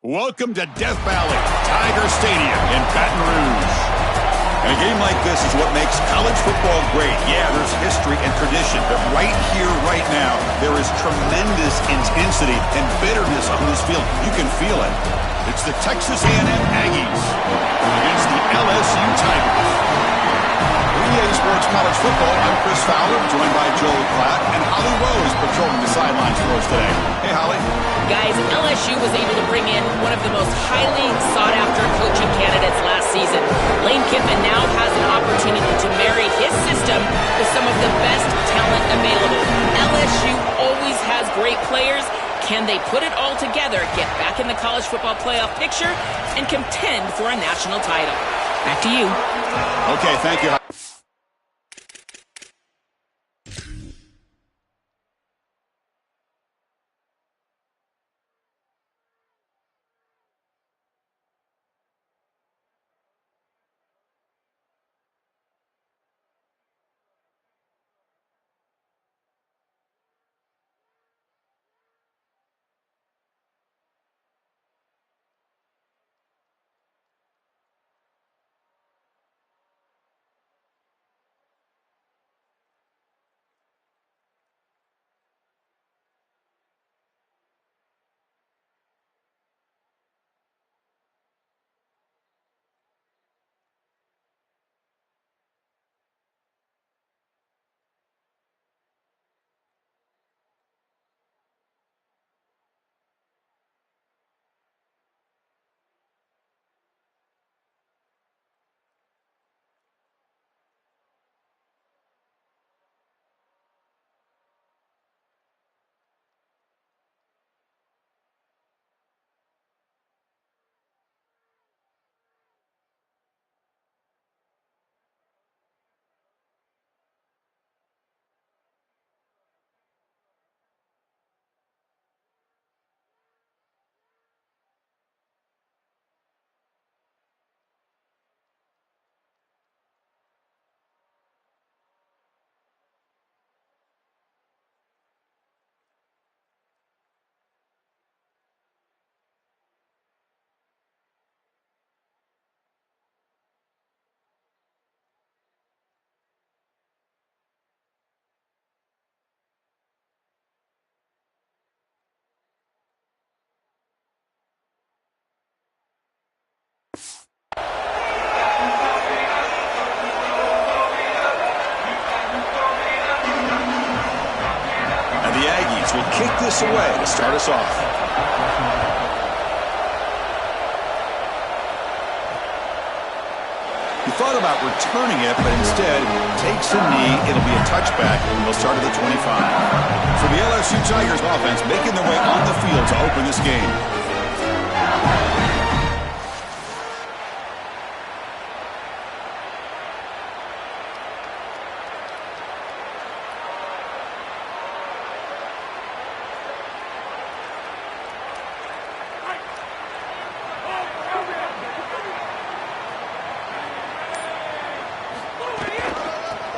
Welcome to Death Valley, Tiger Stadium in Baton Rouge. And a game like this is what makes college football great. Yeah, there's history and tradition, but right here, right now, there is tremendous intensity and bitterness on this field. You can feel it. It's the Texas A&M Aggies against the LSU Tigers. EA Sports College Football, I'm Chris Fowler, joined by Joel Klatt, and Holly Rose patrolling the sidelines for us today. Hey, Holly. Guys, LSU was able to bring in one of the most highly sought-after coaching candidates last season. Lane Kiffin now has an opportunity to marry his system with some of the best talent available. LSU always has great players. Can they put it all together, get back in the college football playoff picture, and contend for a national title? Back to you. Okay, thank you. Will kick this away to start us off. He thought about returning it, but instead takes a knee. It'll be a touchback. They'll start at the 25. So the LSU Tigers offense making their way on the field to open this game.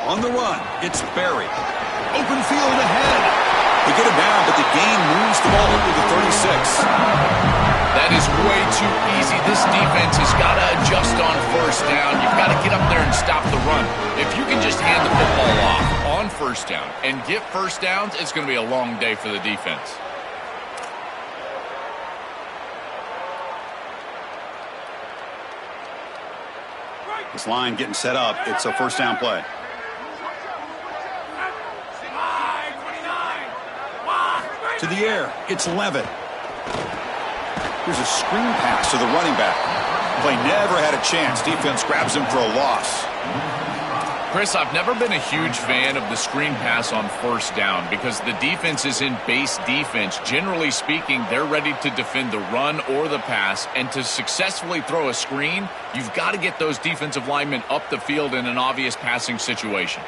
On the run, it's Berry. Open field ahead. They get it down, but the gain moves the ball into the 36. That is way too easy. This defense has got to adjust on first down. You've got to get up there and stop the run. If you can just hand the football off on first down and get first downs, it's going to be a long day for the defense. This line getting set up. It's a first down play. To the air, it's Levitt. Here's a screen pass to the running back. Play never had a chance. Defense grabs him for a loss. Chris, I've never been a huge fan of the screen pass on first down because the defense is in base defense. Generally speaking, they're ready to defend the run or the pass, and to successfully throw a screen, you've got to get those defensive linemen up the field in an obvious passing situation.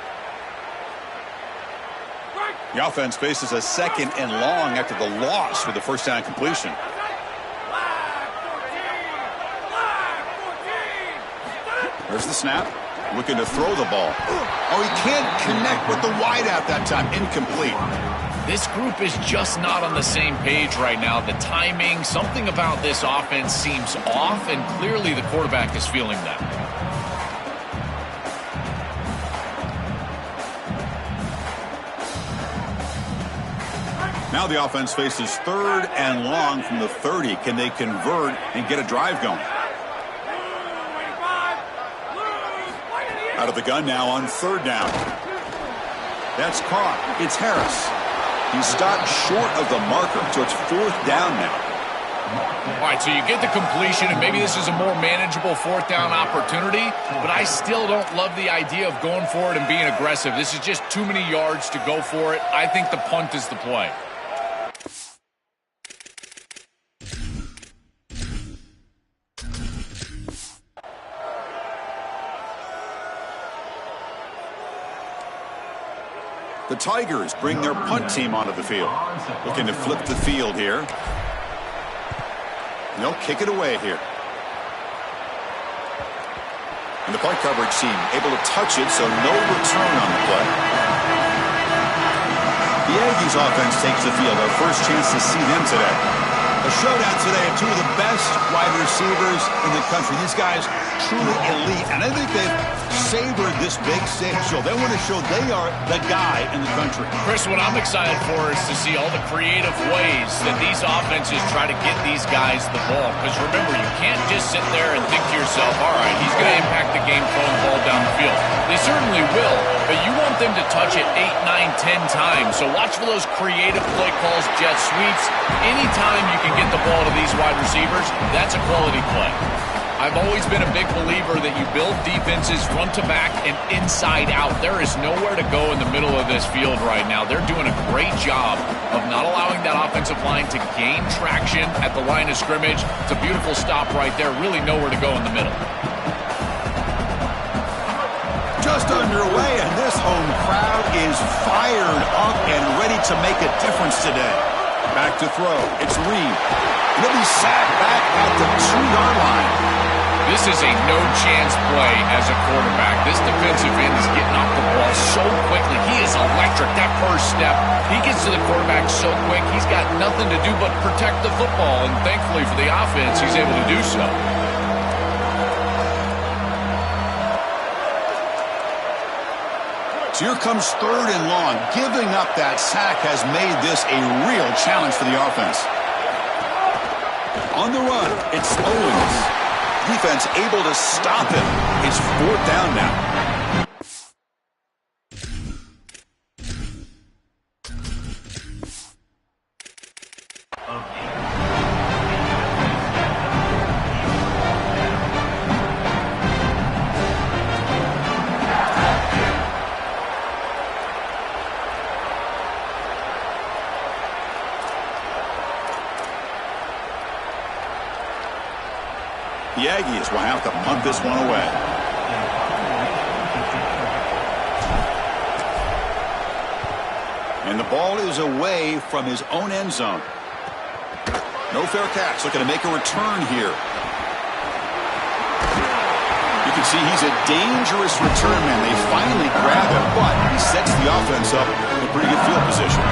The offense faces a second and long after the loss with the first down completion. There's the snap. Looking to throw the ball. Oh, he can't connect with the wideout that time. Incomplete. This group is just not on the same page right now. The timing, something about this offense seems off, and clearly the quarterback is feeling that. Now the offense faces 3rd and long from the 30. Can they convert and get a drive going? Out of the gun now on 3rd down. That's caught. It's Harris. He's stopped short of the marker, so it's 4th down now. All right, so you get the completion, and maybe this is a more manageable 4th down opportunity, but I still don't love the idea of going for it and being aggressive. This is just too many yards to go for it. I think the punt is the play. The Tigers bring their punt team onto the field. Looking to flip the field here. They'll kick it away here. And the punt coverage team able to touch it, so no return on the play. The Aggies offense takes the field. Our first chance to see them today. A showdown today of 2 of the best wide receivers in the country. These guys truly elite, and I think they've savored this big stage, so they want to show they are the guy in the country. Chris, what I'm excited for is to see all the creative ways that these offenses try to get these guys the ball. Because remember, you can't just sit there and think to yourself, all right, he's going to impact the game throwing the ball down the field. They certainly will, but you want them to touch it 8, 9, 10 times. So watch for those creative play calls, jet sweeps. Anytime you can get the ball to these wide receivers, that's a quality play. I've always been a big believer that you build defenses front to back and inside out. There is nowhere to go in the middle of this field right now. They're doing a great job of not allowing that offensive line to gain traction at the line of scrimmage. It's a beautiful stop right there. Really nowhere to go in the middle. Just underway, and this home crowd is fired up and ready to make a difference today. Back to throw. It's Reed. He'll be sacked back at the 2-yard line. This is a no-chance play as a quarterback. This defensive end is getting off the ball so quickly. He is electric. That first step, he gets to the quarterback so quick, he's got nothing to do but protect the football, and thankfully for the offense, he's able to do so. So here comes 3rd and long. Giving up that sack has made this a real challenge for the offense. On the run, it's Owens. Defense able to stop him. It's 4th down now. The Aggies will have to punt this one away. And the ball is away from his own end zone. No fair catch. Looking to make a return here. You can see he's a dangerous return man. They finally grab him, but he sets the offense up in a pretty good field position.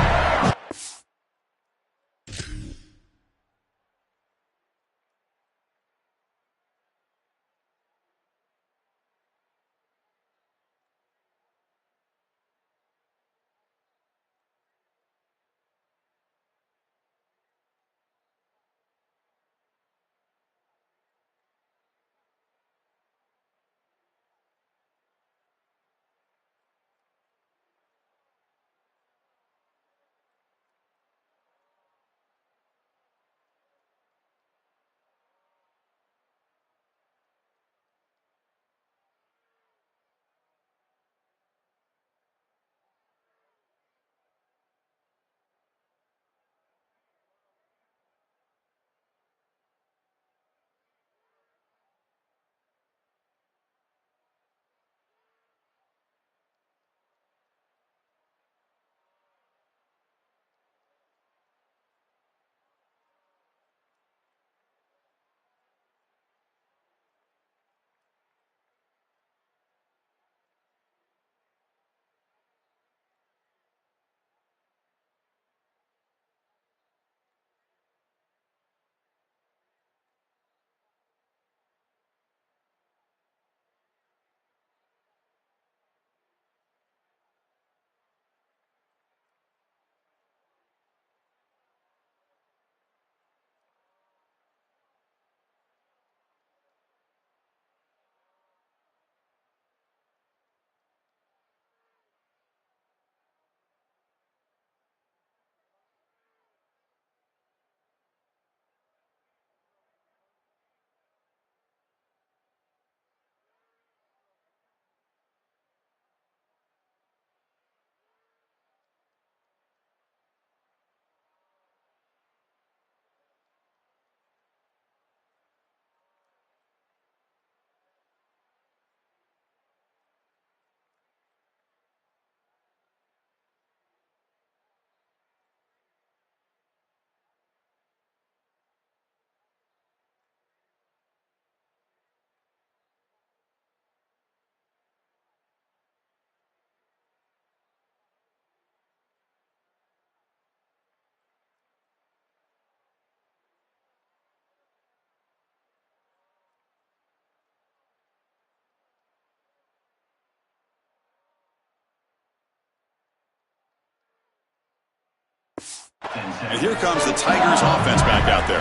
And here comes the Tigers offense back out there.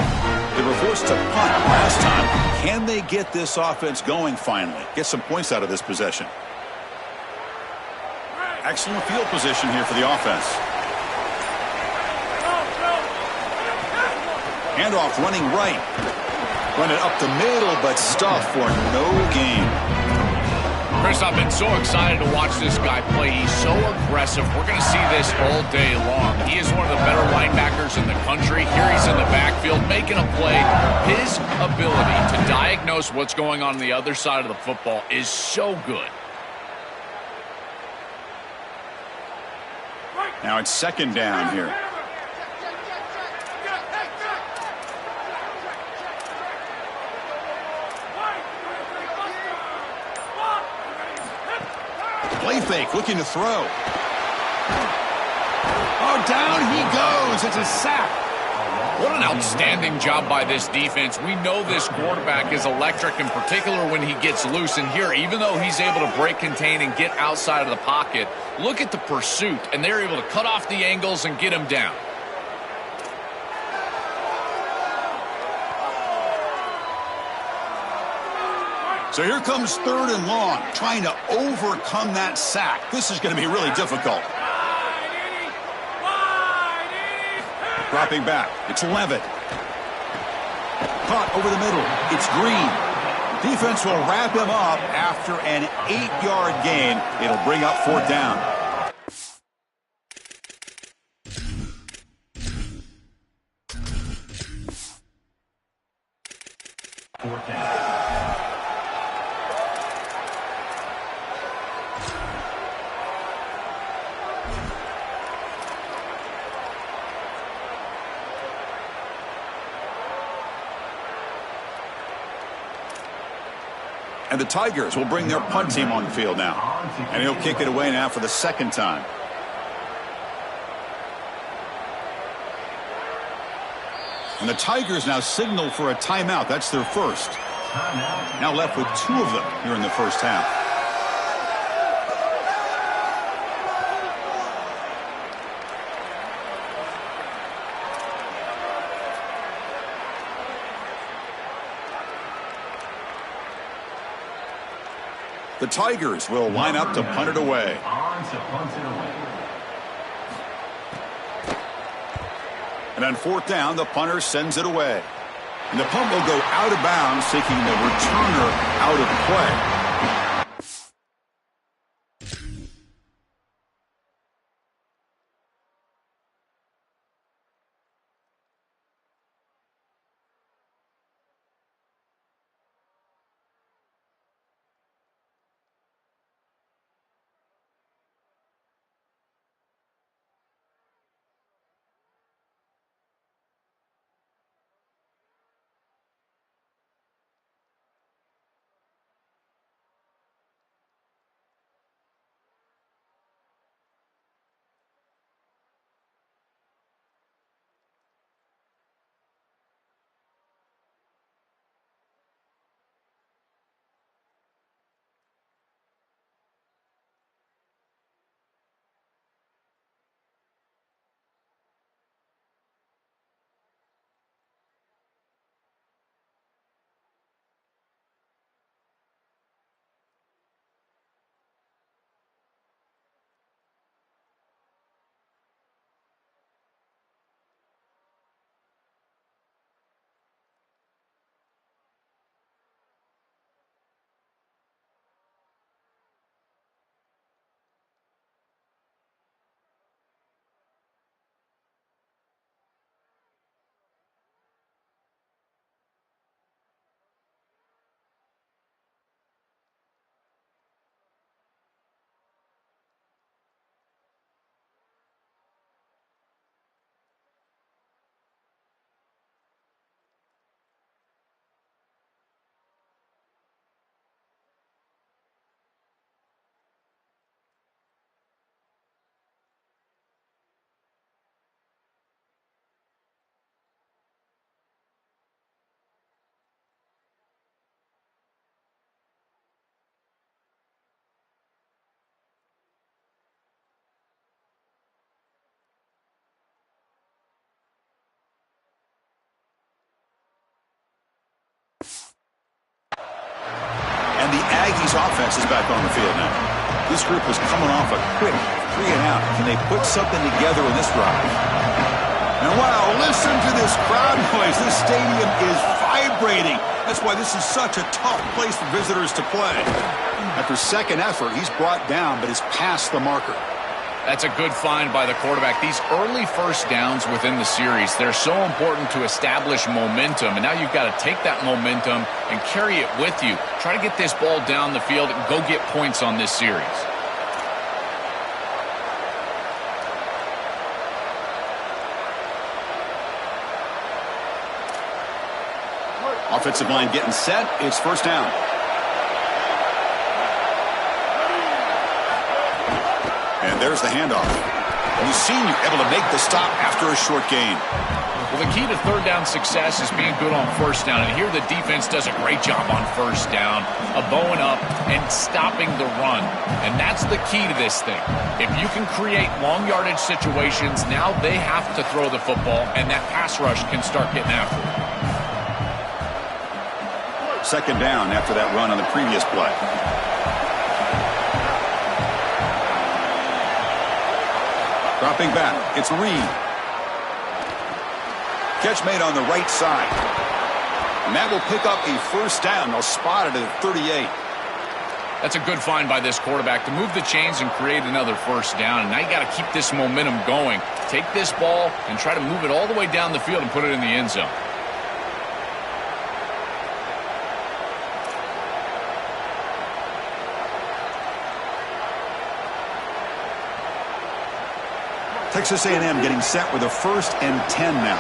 They were forced to punt last time. Can they get this offense going finally? Get some points out of this possession. Excellent field position here for the offense. Handoff running right. Run it up the middle, but stuffed for no gain. Chris, I've been so excited to watch this guy play. He's so aggressive. We're going to see this all day long. He is one of the better linebackers in the country. Here he's in the backfield making a play. His ability to diagnose what's going on the other side of the football is so good. Now it's second down here. Play fake, looking to throw. Oh, down he goes. It's a sack. What an outstanding job by this defense. We know this quarterback is electric, in particular when he gets loose. And here, even though he's able to break, contain, and get outside of the pocket, look at the pursuit. And they're able to cut off the angles and get him down. So here comes third and long, trying to overcome that sack. This is going to be really difficult. Dropping back, it's Levitt. Caught over the middle, it's Green. Defense will wrap him up after an 8-yard gain. It'll bring up fourth down. Fourth down. And the Tigers will bring their punt team on the field now. And he'll kick it away now for the second time. And the Tigers now signal for a timeout. That's their first. Now left with 2 of them here in the first half. The Tigers will line up to punt it away. And on fourth down, the punter sends it away. And the punt will go out of bounds, taking the returner out of play. This offense is back on the field now. This group is coming off a quick 3 and out. Can they put something together in this drive? And wow, listen to this crowd noise. This stadium is vibrating. That's why this is such a tough place for visitors to play. After second effort, he's brought down, but he's past the marker. That's a good find by the quarterback. These early first downs within the series, they're so important to establish momentum. And now you've got to take that momentum and carry it with you. Try to get this ball down the field and go get points on this series. Offensive line getting set. It's first down. And there's the handoff. And the senior able to make the stop after a short gain. Well, the key to third down success is being good on first down. And here the defense does a great job on first down of bowing up and stopping the run. And that's the key to this thing. If you can create long yardage situations, now they have to throw the football, and that pass rush can start getting after it. Second down after that run on the previous play. Dropping back, it's Reed. Catch made on the right side. And that will pick up a first down. They'll spot it at 38. That's a good find by this quarterback to move the chains and create another first down. And now you got to keep this momentum going. Take this ball and try to move it all the way down the field and put it in the end zone. Texas A&M getting set with a 1st and 10 now.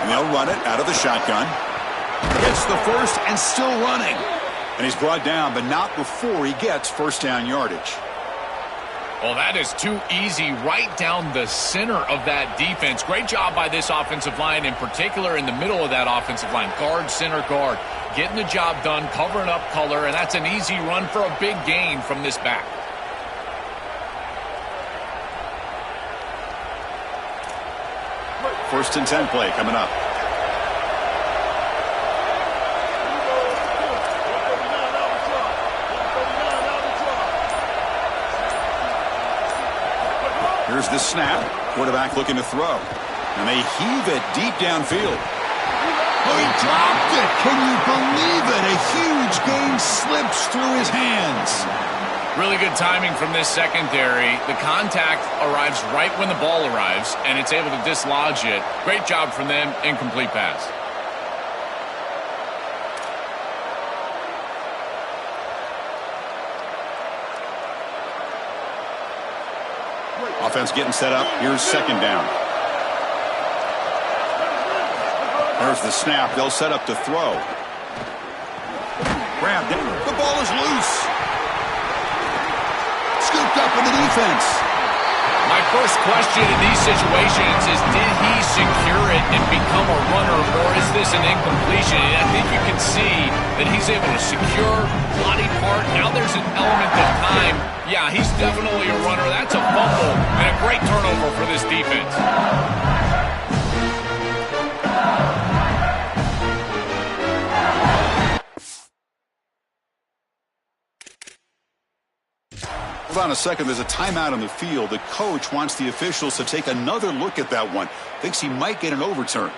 And they'll run it out of the shotgun. Gets the first and still running. And he's brought down, but not before he gets first down yardage. Well, that is too easy right down the center of that defense. Great job by this offensive line, in particular in the middle of that offensive line. Guard, center guard. Getting the job done, covering up color, and that's an easy run for a big gain from this back. First and 10 play coming up. Here's the snap. Quarterback looking to throw. And they heave it deep downfield. Oh, he dropped it. Can you believe it? A huge gain slips through his hands. Really good timing from this secondary. The contact arrives right when the ball arrives, and it's able to dislodge it. Great job from them. Incomplete pass. Offense getting set up. Here's second down. There's the snap. They'll set up to throw. Grabbed it. The ball is loose. Scooped up in the defense. My first question in these situations is, did he secure it and become a runner, or is this an incompletion? And I think you can see that he's able to secure body part. Now there's an element of time. Yeah, he's definitely a runner. That's a fumble and a great turnover for this defense. Hold on a second. There's a timeout on the field. The coach wants the officials to take another look at that one. Thinks he might get an overturn.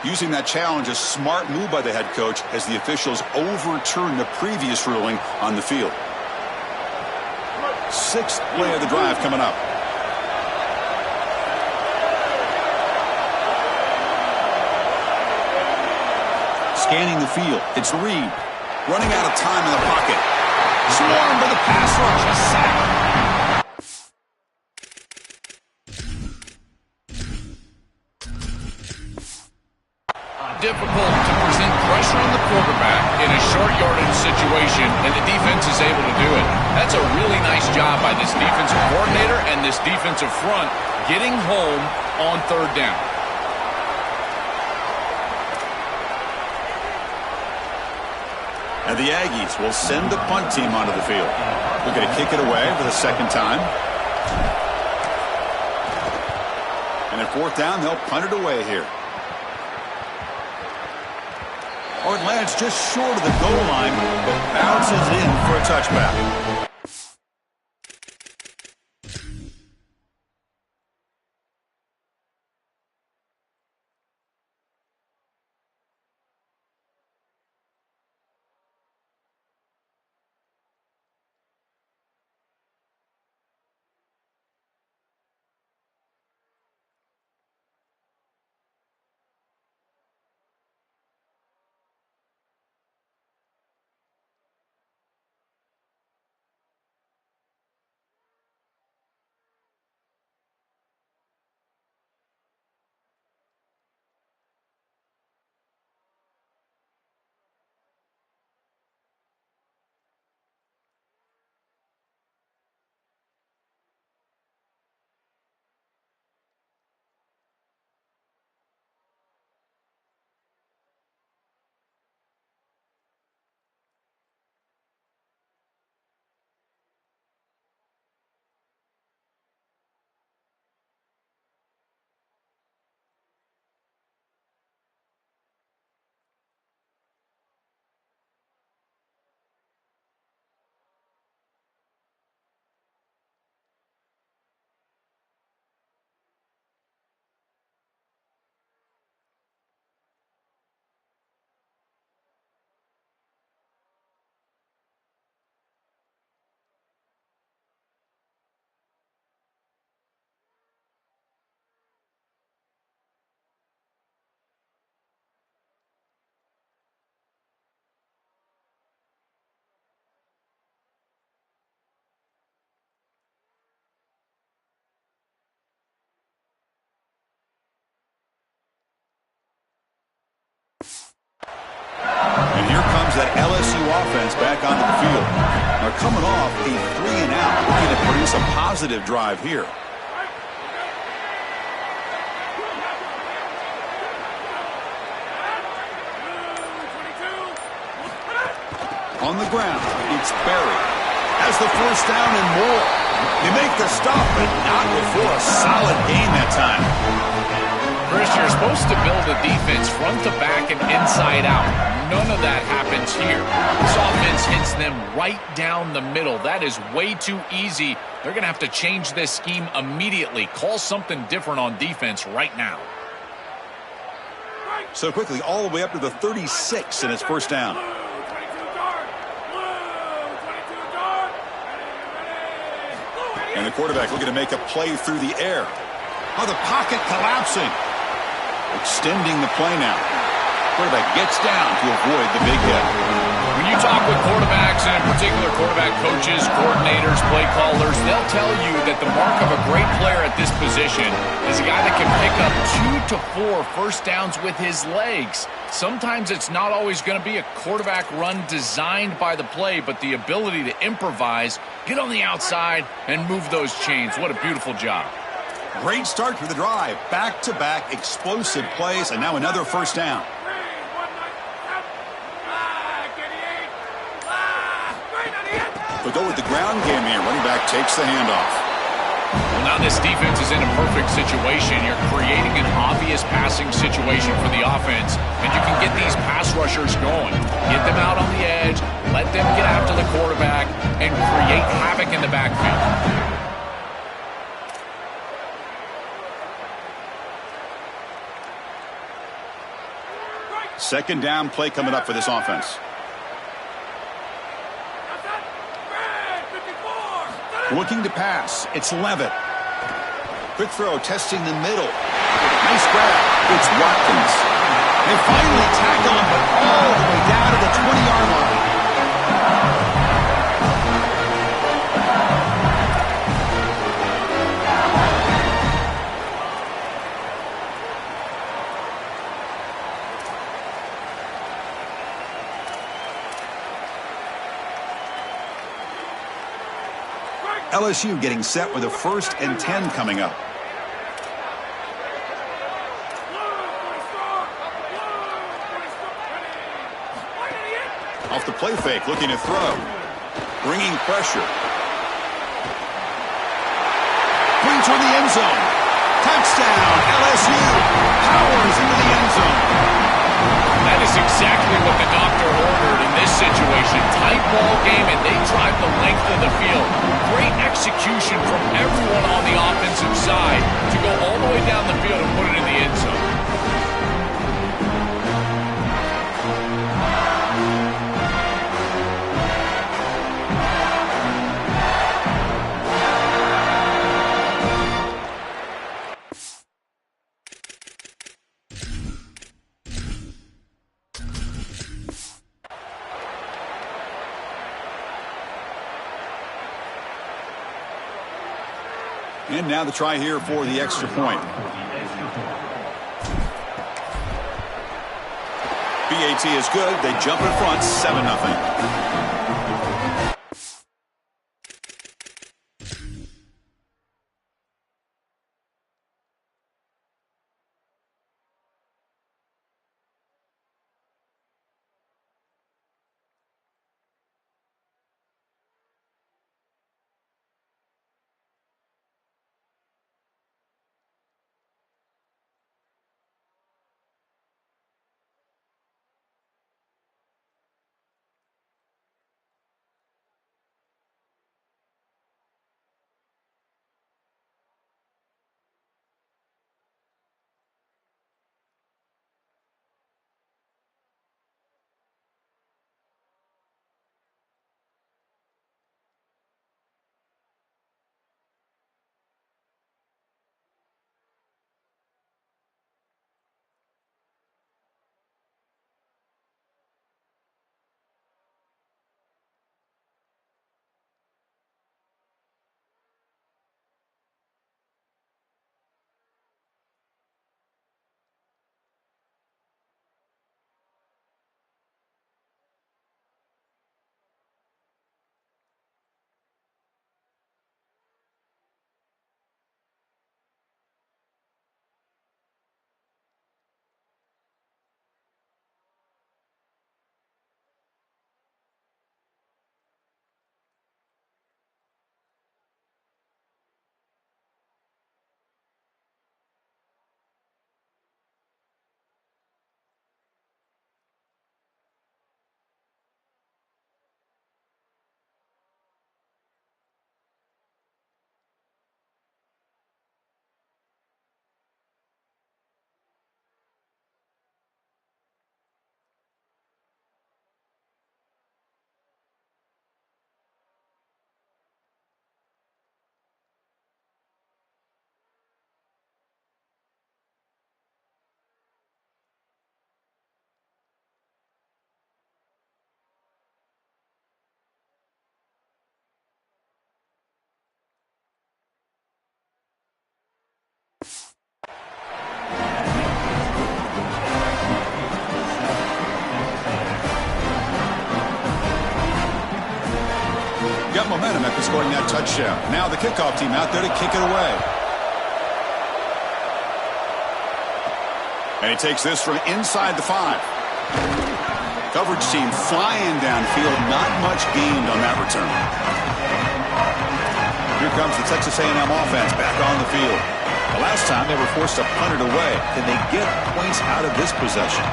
Using that challenge, a smart move by the head coach as the officials overturn the previous ruling on the field. Sixth play of the drive coming up. Scanning the field. It's Reed. Running out of time in the pocket. Swarmed by the pass rush. A sack. Difficult to present pressure on the quarterback in a short yardage situation, and the defense is able to do it. That's a really nice job by this defensive coordinator and this defensive front getting home on third down. And the Aggies will send the punt team onto the field. We're going to kick it away for the second time. And at fourth down, they'll punt it away here. Or it lands just short of the goal line, but bounces in for a touchback. And here comes that LSU offense back onto the field. They're coming off a 3-and-out, looking to produce a positive drive here. On the ground, it's Berry. Has the first down and more. They make the stop, but not before a solid gain that time. Chris, you're supposed to build a defense front to back and inside out. None of that happens here. This offense hits them right down the middle. That is way too easy. They're going to have to change this scheme immediately. Call something different on defense right now. So quickly, all the way up to the 36, and it's first down. And the quarterback looking to make a play through the air. Oh, the pocket collapsing. Extending the play now. Quarterback gets down to avoid the big hit. When you talk with quarterbacks, and in particular quarterback coaches, coordinators, play callers, they'll tell you that the mark of a great player at this position is a guy that can pick up 2 to 4 first downs with his legs. Sometimes it's not always going to be a quarterback run designed by the play, but the ability to improvise, get on the outside, and move those chains. What a beautiful job. Great start to the drive. Back-to-back explosive plays, and now another first down. But go with the ground game here. Running back takes the handoff. Well, now this defense is in a perfect situation. You're creating an obvious passing situation for the offense, and you can get these pass rushers going. Get them out on the edge, let them get after the quarterback, and create havoc in the backfield. Second down play coming up for this offense. Looking to pass. It's Levitt. Quick throw, testing the middle. Nice grab. It's Watkins. They finally tackle him, but all the way down to the 20-yard line. LSU getting set with a 1st and 10 coming up. Off the play fake, looking to throw. Bringing pressure. Brings toward the end zone. Touchdown, LSU. Powers into the end zone. That is exactly what the doctor ordered in this situation. Tight ball game, and they drive the length of the field. Great execution from everyone on the offensive side to go all the way down the field and put it in the end zone. And now the try here for the extra point. BAT is good. They jump in front, 7-0. Got momentum after scoring that touchdown. Now the kickoff team out there to kick it away. And he takes this from inside the 5. Coverage team flying downfield. Not much gained on that return. Here comes the Texas A&M offense back on the field. The last time they were forced to punt it away. Can they get points out of this possession?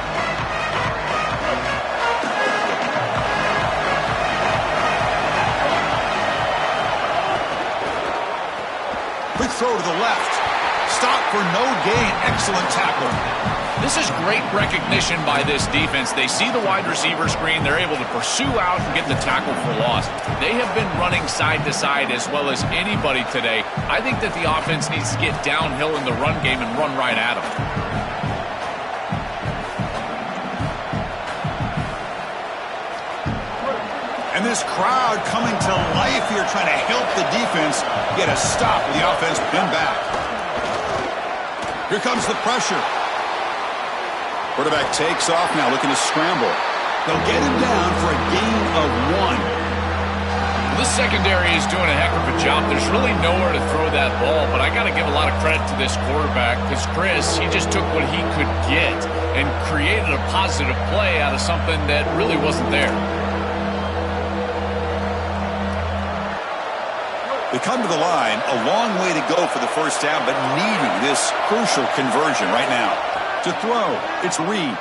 Quick throw to the left. Stop for no gain. Excellent tackle. This is great recognition by this defense. They see the wide receiver screen. They're able to pursue out and get the tackle for loss. They have been running side to side as well as anybody today. I think that the offense needs to get downhill in the run game and run right at them. And this crowd coming to life here, trying to help the defense get a stop with the offense pinned back. Here comes the pressure. Quarterback takes off now, looking to scramble. They'll get him down for a gain of 1. This secondary is doing a heck of a job. There's really nowhere to throw that ball, but I got to give a lot of credit to this quarterback because Chris, he just took what he could get and created a positive play out of something that really wasn't there. They come to the line, a long way to go for the first down, but needing this crucial conversion right now. To throw, it's Reed.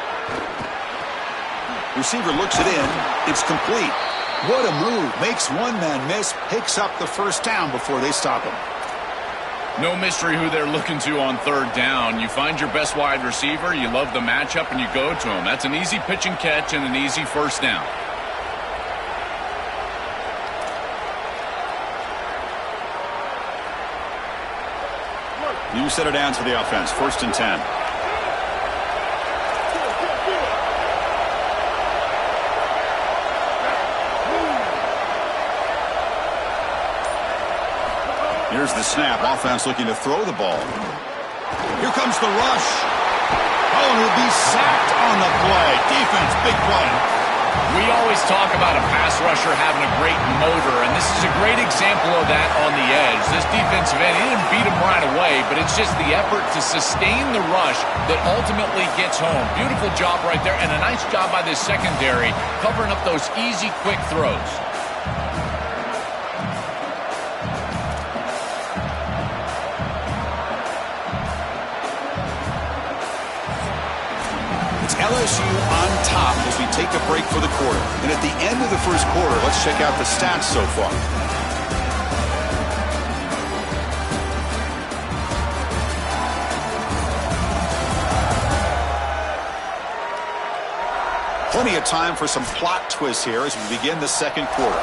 Receiver looks it in. It's complete. What a move. Makes one man miss, picks up the first down before they stop him. No mystery who they're looking to on third down. You find your best wide receiver, you love the matchup, and you go to him. That's an easy pitch and catch and an easy first down. New set of downs for the offense. 1st and 10. Here's the snap. Offense looking to throw the ball. Here comes the rush. Oh, and he'll be sacked on the play. Defense, big play. We always talk about a pass rusher having a great motor, and this is a great example of that on the edge. This defensive end, he didn't beat him right away, but it's just the effort to sustain the rush that ultimately gets home. Beautiful job right there, and a nice job by this secondary covering up those easy, quick throws. LSU on top as we take a break for the quarter. And at the end of the first quarter, let's check out the stats so far. Plenty of time for some plot twists here as we begin the second quarter.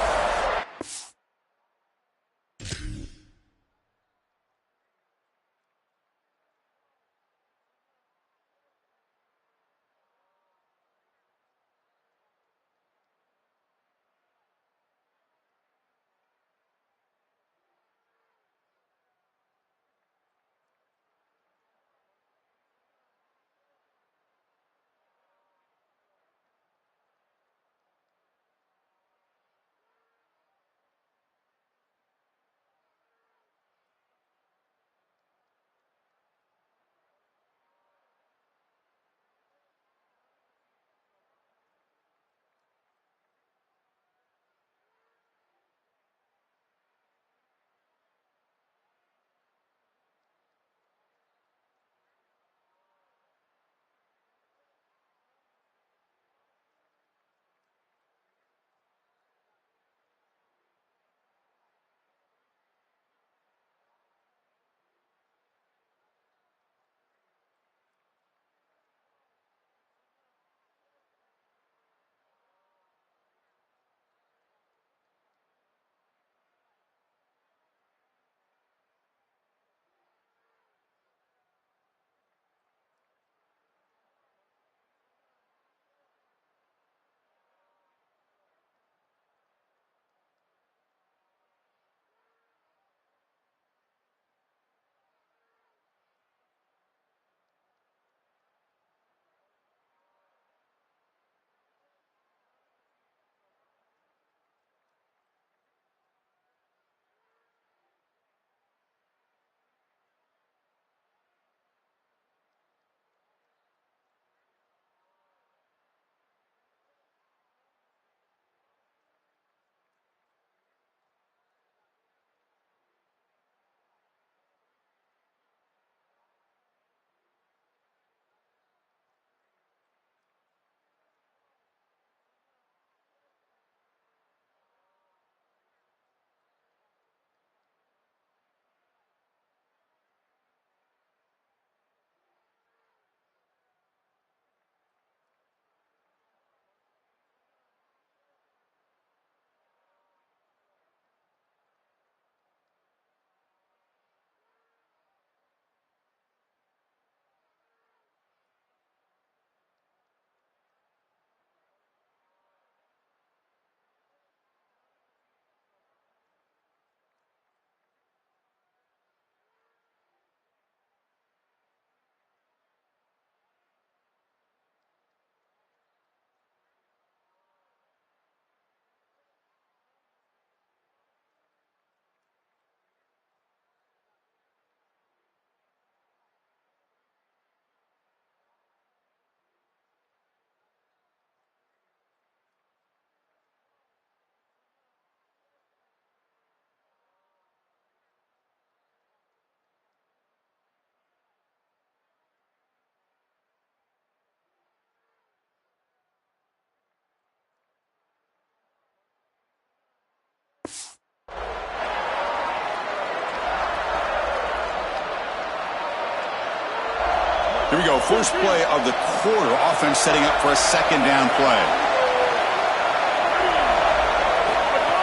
Here we go, first play of the quarter. Offense setting up for a second down play.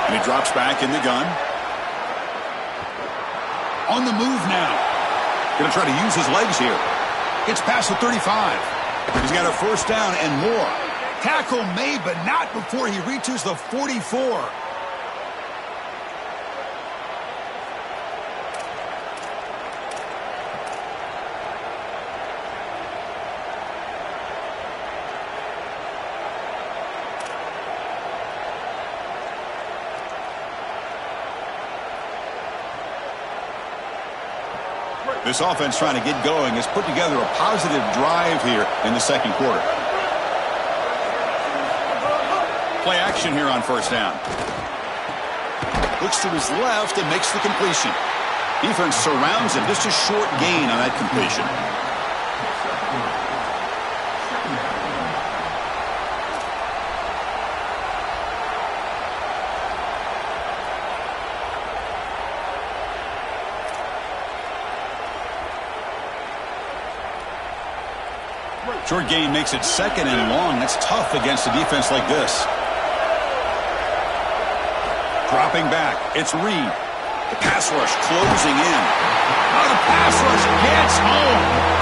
And he drops back in the gun. On the move now. Going to try to use his legs here. Gets past the 35. He's got a first down and more. Tackle made, but not before he reaches the 44. This offense trying to get going has put together a positive drive here in the second quarter. Play action here on first down. Looks to his left and makes the completion. Defense surrounds him. Just a short gain on that completion. Short gain makes it second and long. That's tough against a defense like this. Dropping back. It's Reed. The pass rush closing in. Now the pass rush gets home.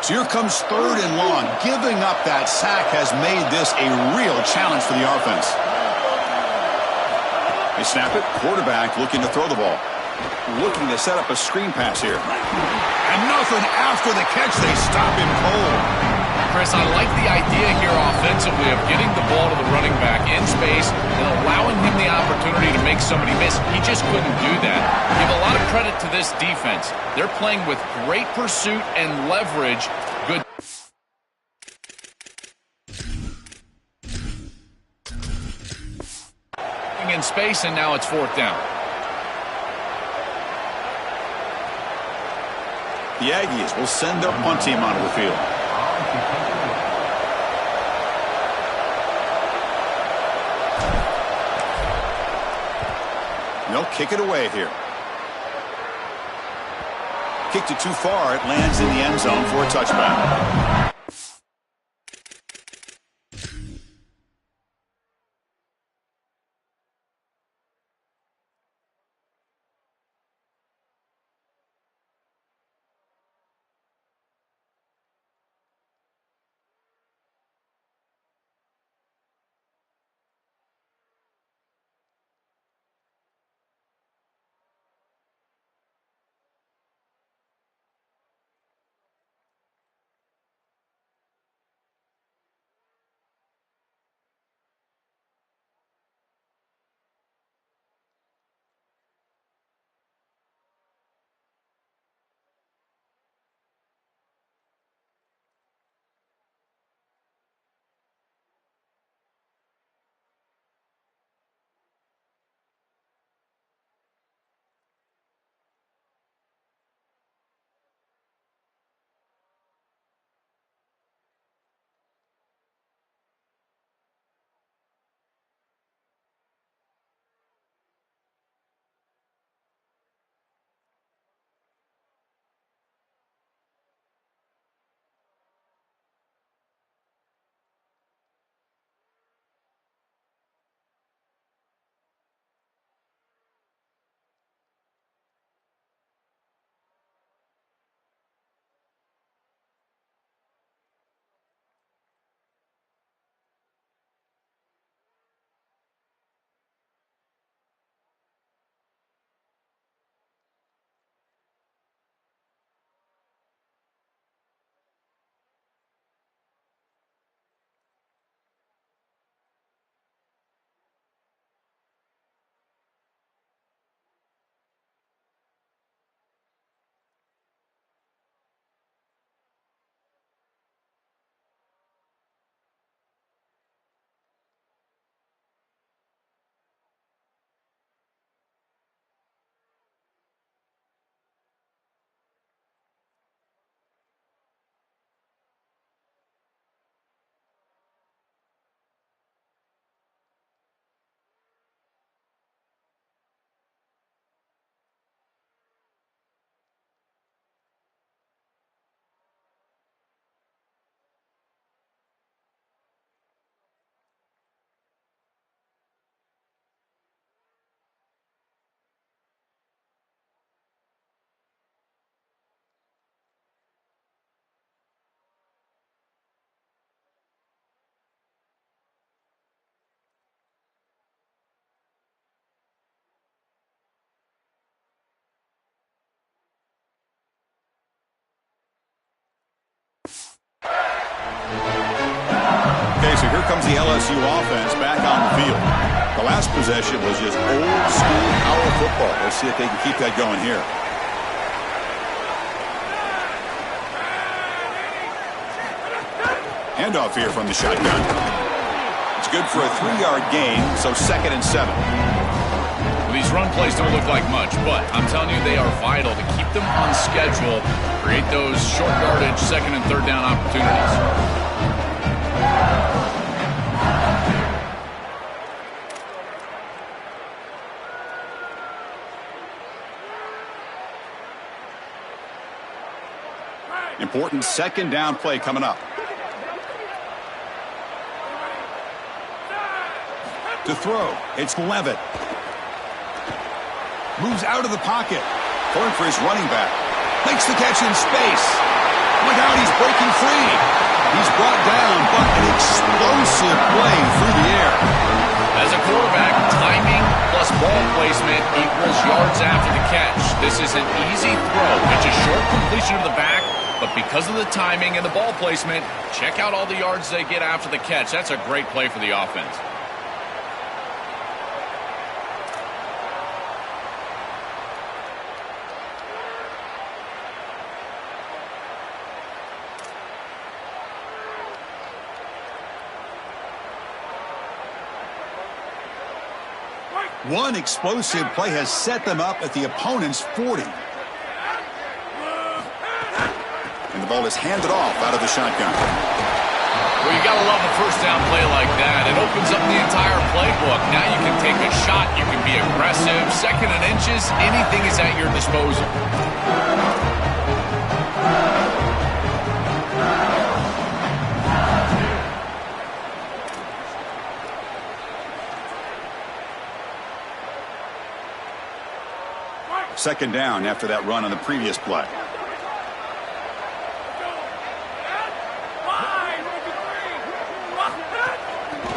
So here comes third and long. Giving up that sack has made this a real challenge for the offense. They snap it. Quarterback looking to throw the ball. Looking to set up a screen pass here. And nothing after the catch. They stop him cold. Chris, I like the idea here offensively of getting the ball to the running back in space and allowing him the opportunity to make somebody miss. He just couldn't do that. Give a lot of credit to this defense. They're playing with great pursuit and leverage. Good. In space, and now it's fourth down. The Aggies will send their punt team onto the field. They'll kick it away here. Kicked it too far. It lands in the end zone for a touchback. So here comes the LSU offense back on the field. The last possession was just old school power football. Let's see if they can keep that going here. Handoff here from the shotgun. It's good for a 3-yard gain, so 2nd and 7. These run plays don't look like much, but I'm telling you they are vital to keep them on schedule, create those short yardage 2nd and 3rd down opportunities. Important 2nd down play coming up. To throw, it's Levitt. Moves out of the pocket. Going for his running back. Makes the catch in space. Look out, he's breaking free. He's brought down, but an explosive play through the air. As a quarterback, timing plus ball placement equals yards after the catch. This is an easy throw. It's a short completion to the back, but because of the timing and the ball placement, check out all the yards they get after the catch. That's a great play for the offense. One explosive play has set them up at the opponent's 40. And the ball is handed off out of the shotgun. Well, you got to love a first down play like that. It opens up the entire playbook. Now you can take a shot. You can be aggressive. 2nd and inches, anything is at your disposal. Second down after that run on the previous play.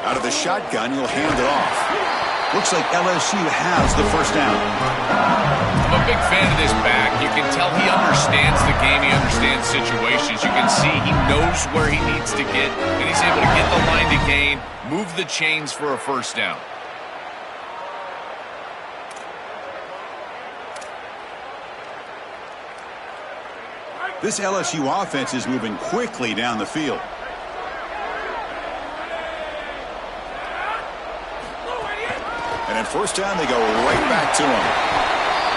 Out of the shotgun, he'll hand it off. Looks like LSU has the first down. I'm a big fan of this back. You can tell he understands the game. He understands situations. You can see he knows where he needs to get, and he's able to get the line to gain, move the chains for a first down. This LSU offense is moving quickly down the field. And at first down, they go right back to him.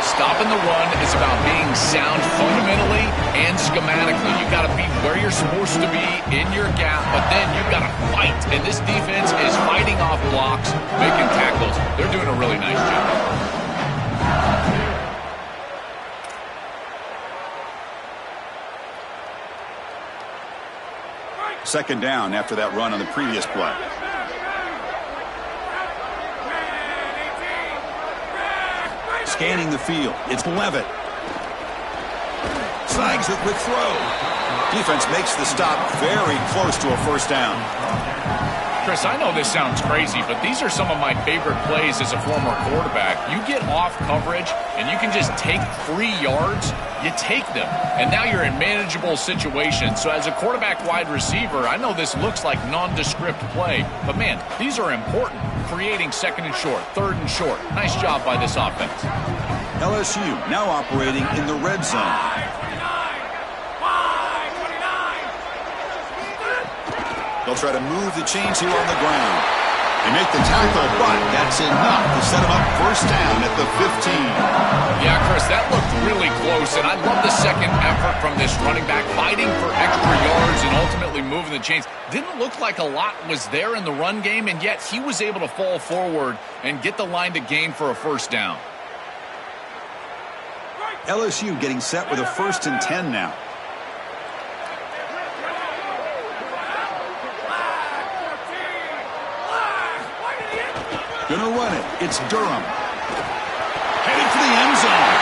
Stopping the run is about being sound fundamentally and schematically. You got to be where you're supposed to be in your gap, but then you've got to fight. And this defense is fighting off blocks, making tackles. They're doing a really nice job. Second down after that run on the previous play. Scanning the field. It's Levitt. Snags it with throw. Defense makes the stop very close to a first down. Chris, I know this sounds crazy, but these are some of my favorite plays as a former quarterback. You get off coverage, and you can just take 3 yards. You take them, and now you're in manageable situations. So as a quarterback wide receiver, I know this looks like nondescript play, but, man, these are important, creating 2nd and short, 3rd and short. Nice job by this offense. LSU now operating in the red zone. They'll try to move the chains here on the ground. They make the tackle, but that's enough to set them up first down at the 15. Yeah, Chris, that looked really close, and I love the second effort from this running back, fighting for extra yards and ultimately moving the chains. Didn't look like a lot was there in the run game, and yet he was able to fall forward and get the line to gain for a first down. LSU getting set with a 1st and 10 now. Gonna run it. It's Durham. Heading for the end zone.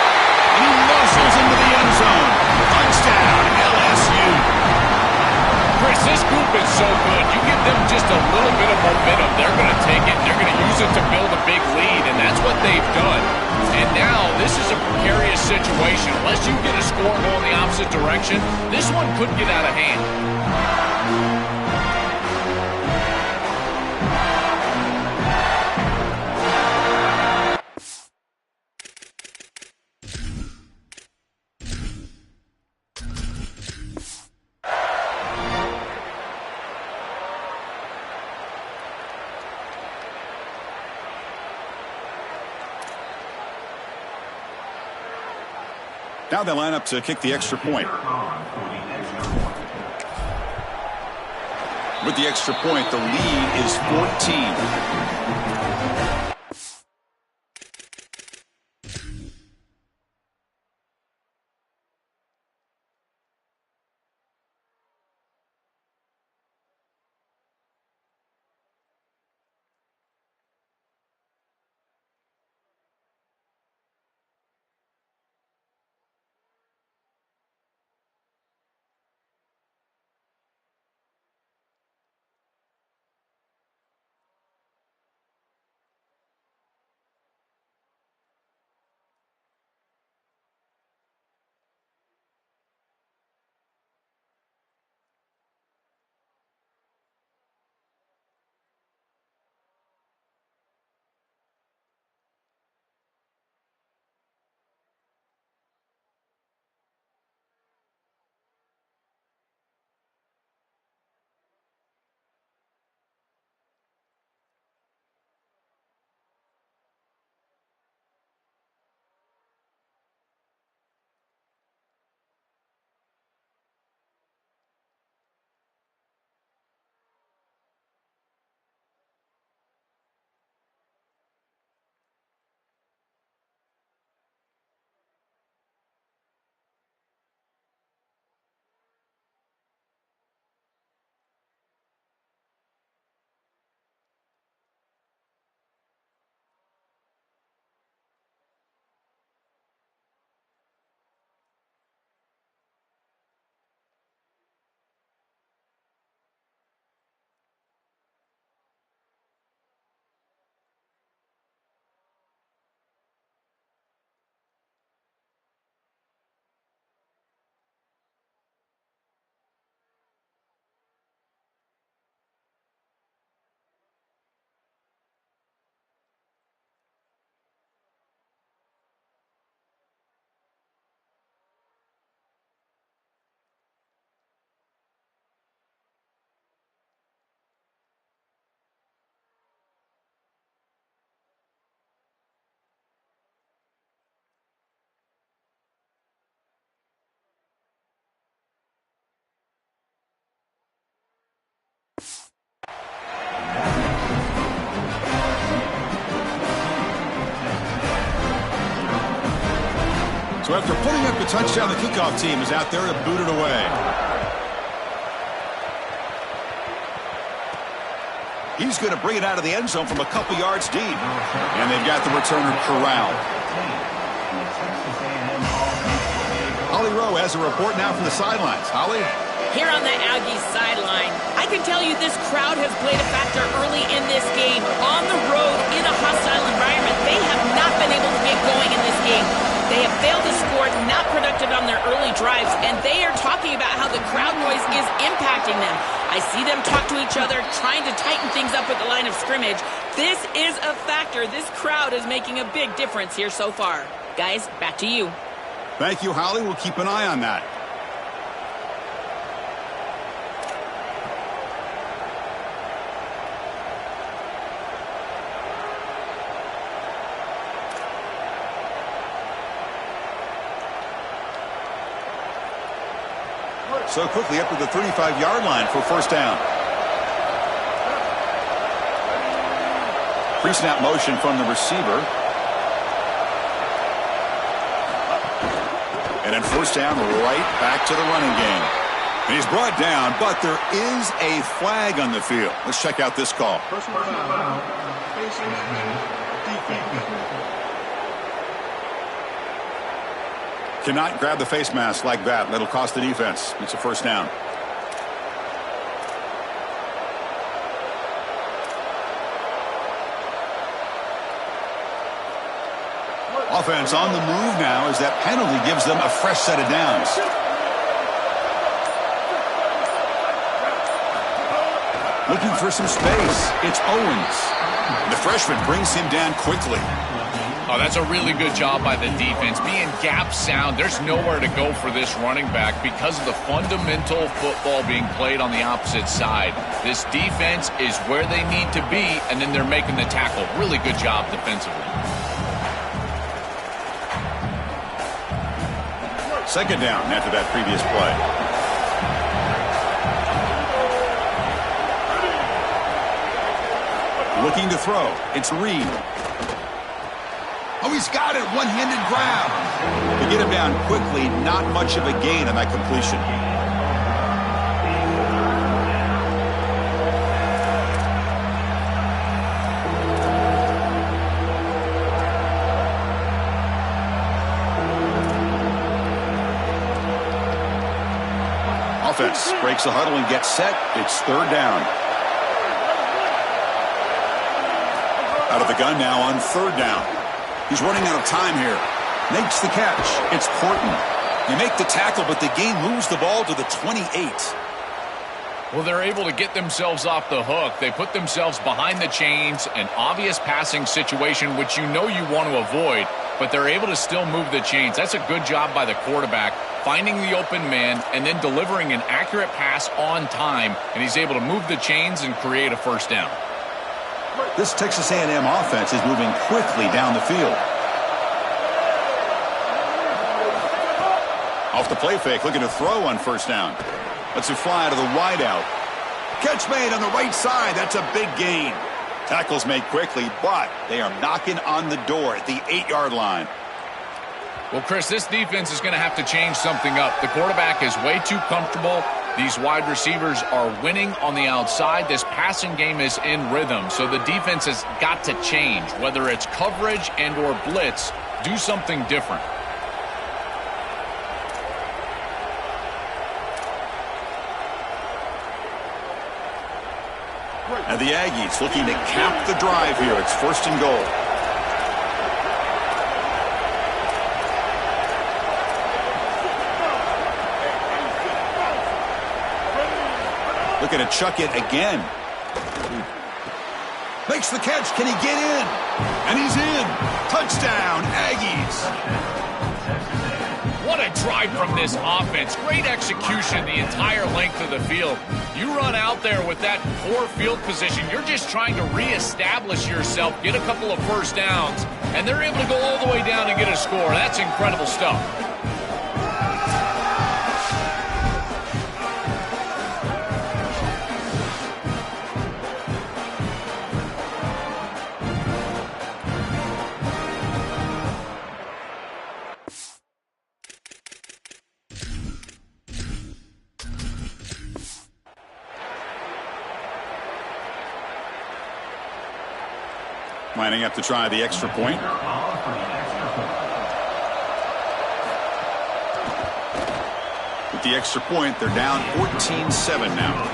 And he muscles into the end zone. Touchdown, LSU. Chris, this group is so good. You give them just a little bit of momentum. They're going to take it. They're going to use it to build a big lead, and that's what they've done. And now this is a precarious situation. Unless you get a score going the opposite direction, this one could get out of hand. Now they line up to kick the extra point. With the extra point, the lead is 14. So after putting up a touchdown, the kickoff team is out there to boot it away. He's going to bring it out of the end zone from a couple yards deep. And they've got the returner corralled. Holly Rowe has a report now from the sidelines. Holly? Here on the Aggies sideline, I can tell you this crowd has played a factor early in this game. On the road, in a hostile environment, they have not been able to get going in this game. They have failed to score, not productive on their early drives, and they are talking about how the crowd noise is impacting them. I see them talk to each other, trying to tighten things up at the line of scrimmage. This is a factor. This crowd is making a big difference here so far. Guys, back to you. Thank you, Holly. We'll keep an eye on that. So quickly up to the 35-yard line for first down. Pre-snap motion from the receiver. And then first down right back to the running game. And he's brought down, but there is a flag on the field. Let's check out this call. Personal foul. Cannot grab the face mask like that. That'll cost the defense. It's a first down. Offense on the move now as that penalty gives them a fresh set of downs. Looking for some space. It's Owens. The freshman brings him down quickly. Oh, that's a really good job by the defense. Being gap sound, there's nowhere to go for this running back because of the fundamental football being played on the opposite side. This defense is where they need to be, and then they're making the tackle. Really good job defensively. Second down after that previous play. Looking to throw. It's Reed. Oh, he's got it. One-handed grab. To get him down quickly, not much of a gain on that completion. Offense breaks the huddle and gets set. It's third down. Out of the gun now on third down. He's running out of time here. Makes the catch. It's Horton. They make the tackle, but the gain moves the ball to the 28. Well, they're able to get themselves off the hook. They put themselves behind the chains, an obvious passing situation, which you know you want to avoid, but they're able to still move the chains. That's a good job by the quarterback, finding the open man and then delivering an accurate pass on time, and he's able to move the chains and create a first down. This Texas A&M offense is moving quickly down the field. Off the play fake, looking to throw on first down. Lets it fly to the wideout. Catch made on the right side. That's a big gain. Tackles made quickly, but they are knocking on the door at the 8-yard line. Well, Chris, this defense is going to have to change something up. The quarterback is way too comfortable. These wide receivers are winning on the outside. This passing game is in rhythm, so the defense has got to change. Whether it's coverage and or blitz, do something different. And the Aggies looking to cap the drive here. It's first and goal. Looking to chuck it again. Makes the catch. Can he get in? And he's in. Touchdown, Aggies. What a drive from this offense. Great execution the entire length of the field. You run out there with that poor field position. You're just trying to reestablish yourself, get a couple of first downs, and they're able to go all the way down and get a score. That's incredible stuff. Lining up to try the extra point. With the extra point, they're down 14-7 now.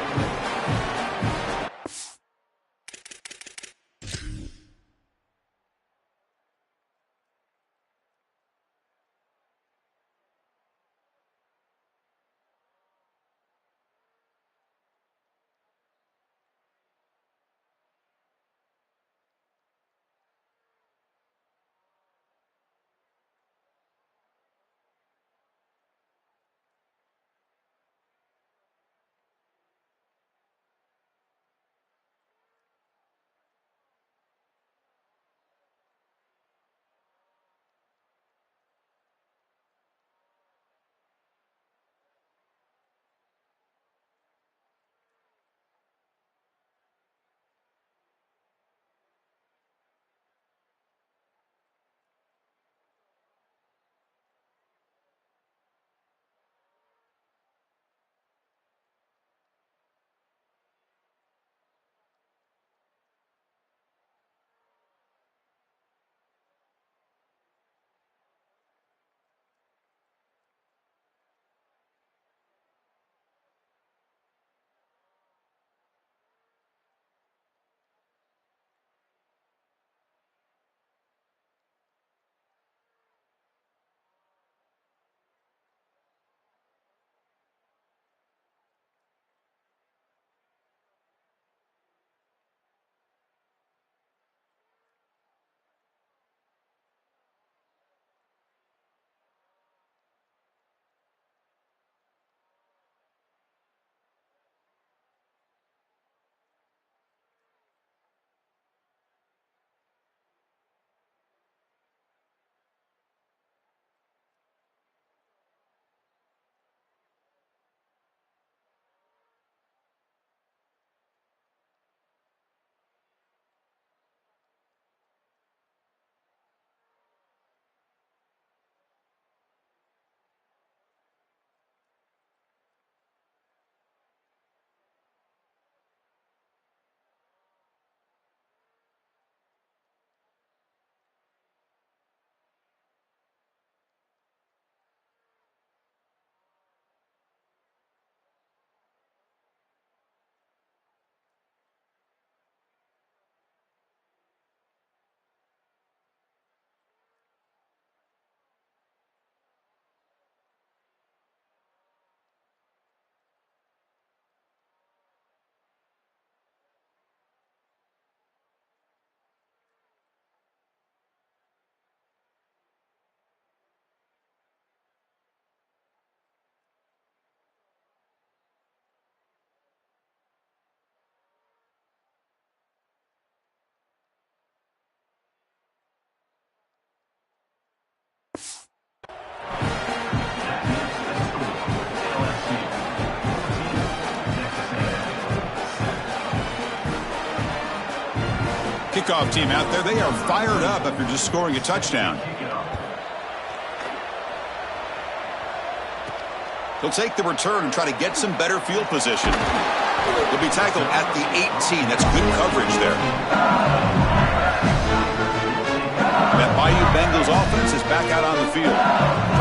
Kickoff team out there, they are fired up after just scoring a touchdown. He'll take the return and try to get some better field position. He'll be tackled at the 18. That's good coverage there. That Bayou Bengals offense is back out on the field,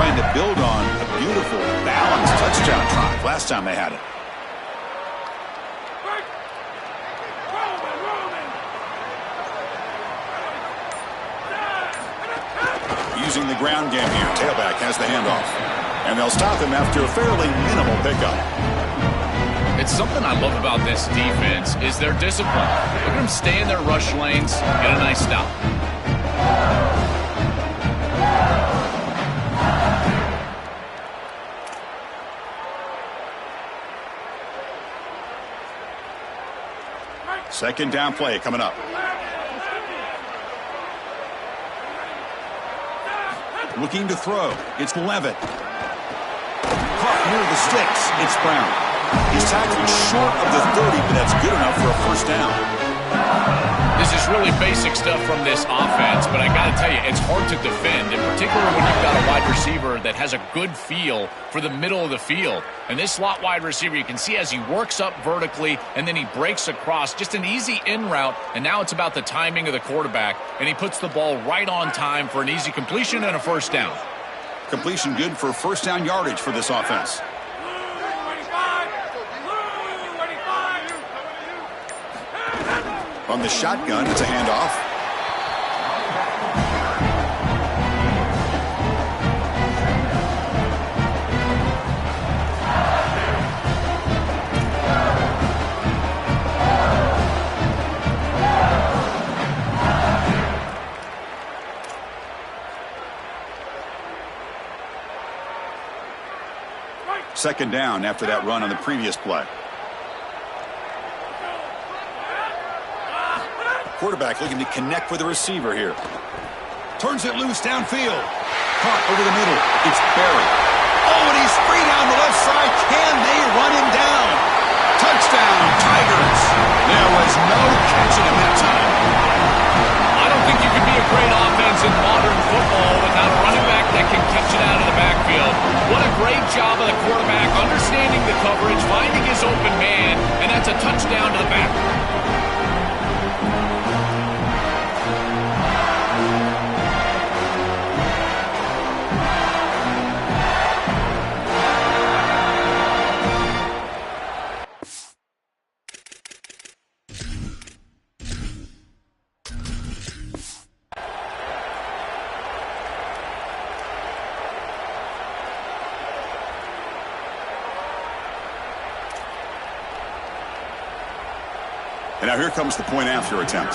trying to build on a beautiful, balanced touchdown drive last time they had it. Using the ground game here. Tailback has the handoff. And they'll stop him after a fairly minimal pickup. It's something I love about this defense is their discipline. Look at them stay in their rush lanes, get a nice stop. Second down play coming up. Looking to throw. It's Levitt. Caught near the sticks. It's Brown. He's tackled short of the 30, but that's good enough for a first down. This is really basic stuff from this offense, but I got to tell you, it's hard to defend, in particular when you've got a wide receiver that has a good feel for the middle of the field. And this slot wide receiver, you can see as he works up vertically and then he breaks across, just an easy in route, and now it's about the timing of the quarterback, and he puts the ball right on time for an easy completion and a first down. Completion good for first down yardage for this offense. On the shotgun, it's a handoff. Second down after that run on the previous play. Quarterback looking to connect with the receiver here. Turns it loose downfield. Caught over the middle. It's Barry. Oh, and he's free down the left side. Can they run him down? Touchdown, Tigers. There was no catching him that time. I don't think you can be a great offense in modern football without a running back that can catch it out of the backfield. What a great job of the quarterback understanding the coverage, finding his open man, and that's a touchdown to the back. And now here comes the point after attempt.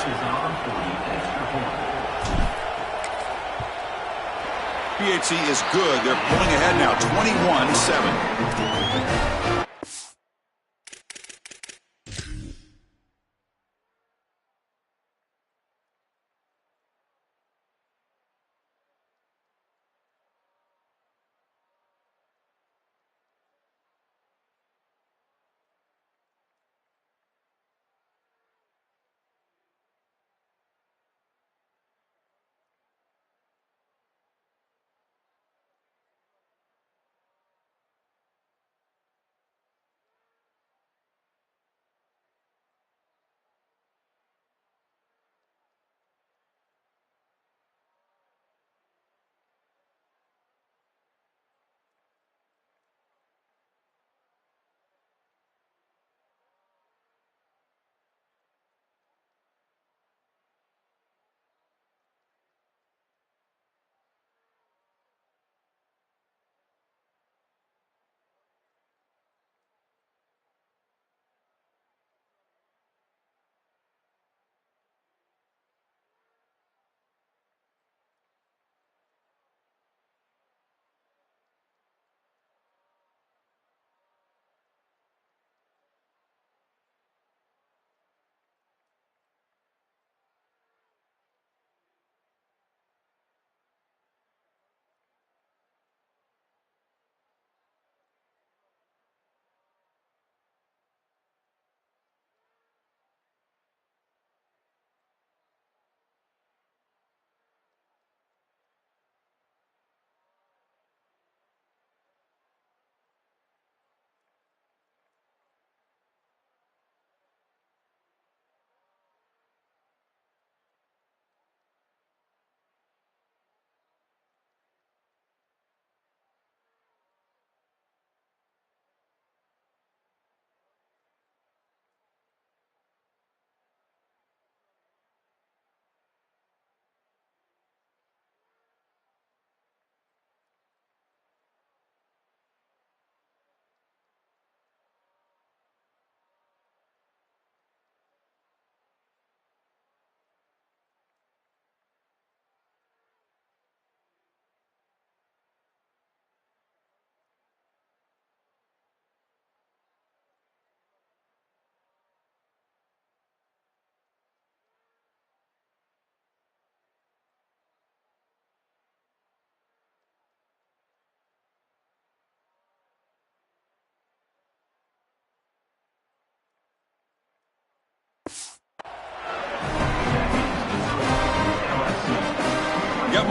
PHC is good. They're pulling ahead now, 21-7.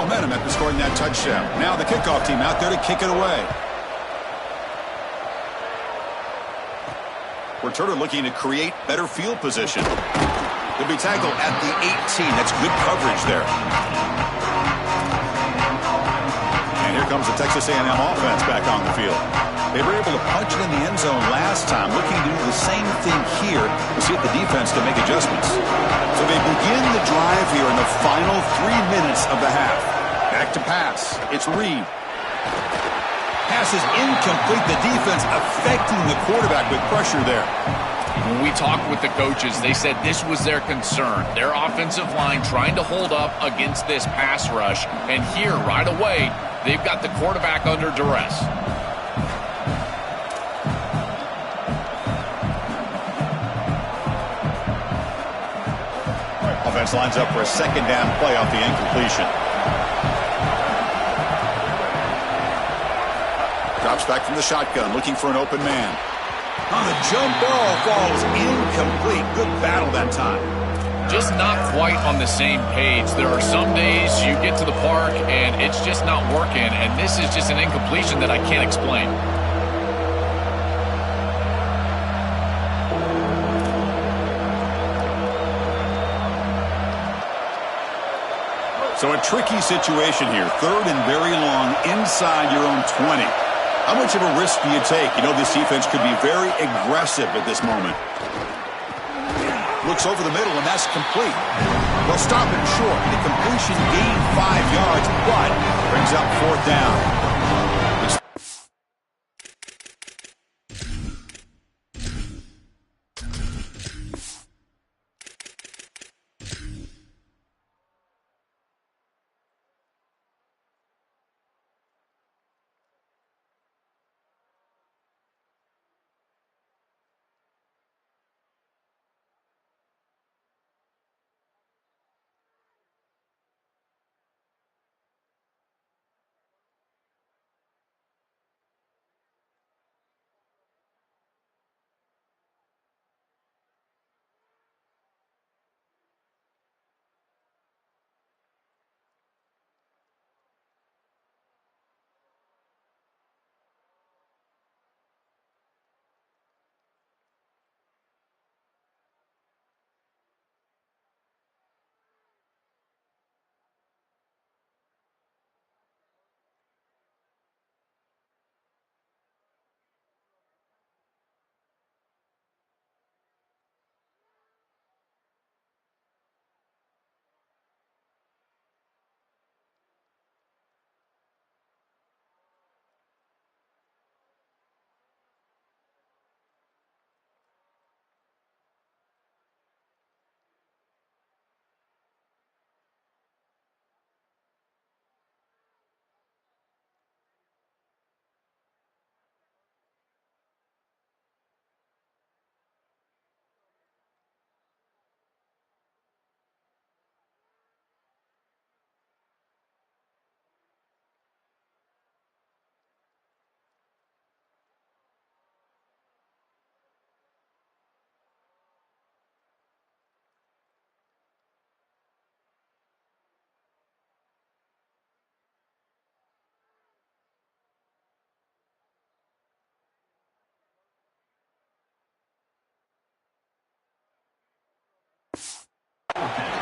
momentum after scoring that touchdown. Now the kickoff team out there to kick it away. Returner looking to create better field position. He'll be tackled at the 18. That's good coverage there. And here comes the Texas A&M offense back on the field. They were able to punch it in the end zone last time, looking to do the same thing here to see if the defense can make adjustments. So they begin the drive here in the final 3 minutes of the half. Back to pass. It's Reed. Pass is incomplete. The defense affecting the quarterback with pressure there. When we talked with the coaches, they said this was their concern. Their offensive line trying to hold up against this pass rush. And here, right away, they've got the quarterback under duress. Offense lines up for a second down play off the incompletion. Drops back from the shotgun, looking for an open man. On the jump ball, falls incomplete. Good battle that time. Just not quite on the same page. There are some days you get to the park and it's just not working, and this is just an incompletion that I can't explain. So a tricky situation here. Third and very long inside your own 20. How much of a risk do you take? You know this defense could be very aggressive at this moment. Looks over the middle, and that's complete. They'll stop it short. The completion gained 5 yards, but brings up fourth down.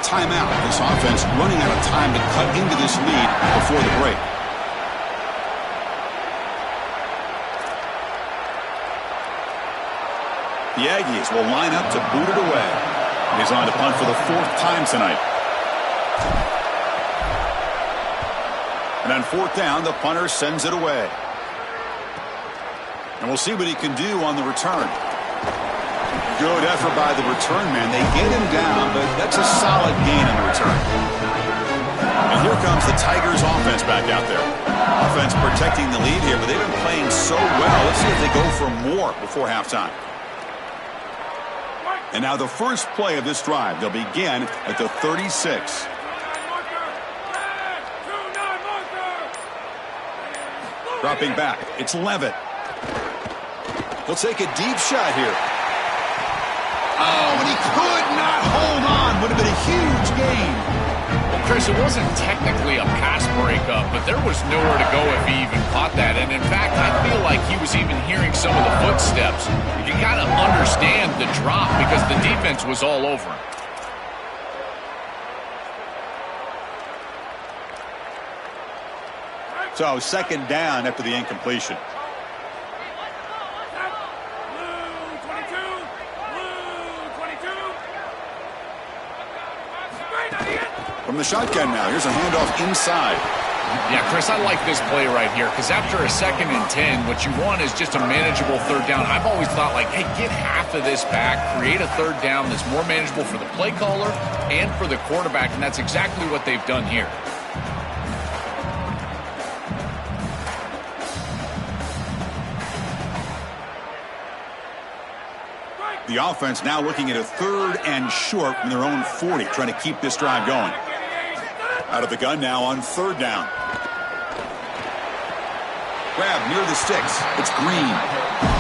Timeout. This offense running out of time to cut into this lead before the break. The Aggies will line up to boot it away. He's on to punt for the 4th time tonight. And on 4th down, the punter sends it away. And we'll see what he can do on the return. Good effort by the return man. They get him down, but that's a solid gain on the return. And here comes the Tigers offense back out there. Offense protecting the lead here, but they've been playing so well. Let's see if they go for more before halftime. And now the first play of this drive. They'll begin at the 36. Dropping back. It's Levitt. He'll take a deep shot here. Oh, and he could not hold on. Would have been a huge gain. Chris, it wasn't technically a pass breakup, but there was nowhere to go if he even caught that. And in fact, I feel like he was even hearing some of the footsteps. You can kind of understand the drop because the defense was all over him. So second down after the incompletion. From the shotgun now, here's a handoff inside. Yeah, Chris, I like this play right here because after a 2nd and 10, what you want is just a manageable third down. I've always thought, like, hey, get half of this back, create a third down that's more manageable for the play caller and for the quarterback, and that's exactly what they've done here. The offense now looking at a 3rd and short from their own 40, trying to keep this drive going. Out of the gun now on 3rd down. Grab near the sticks. It's Green.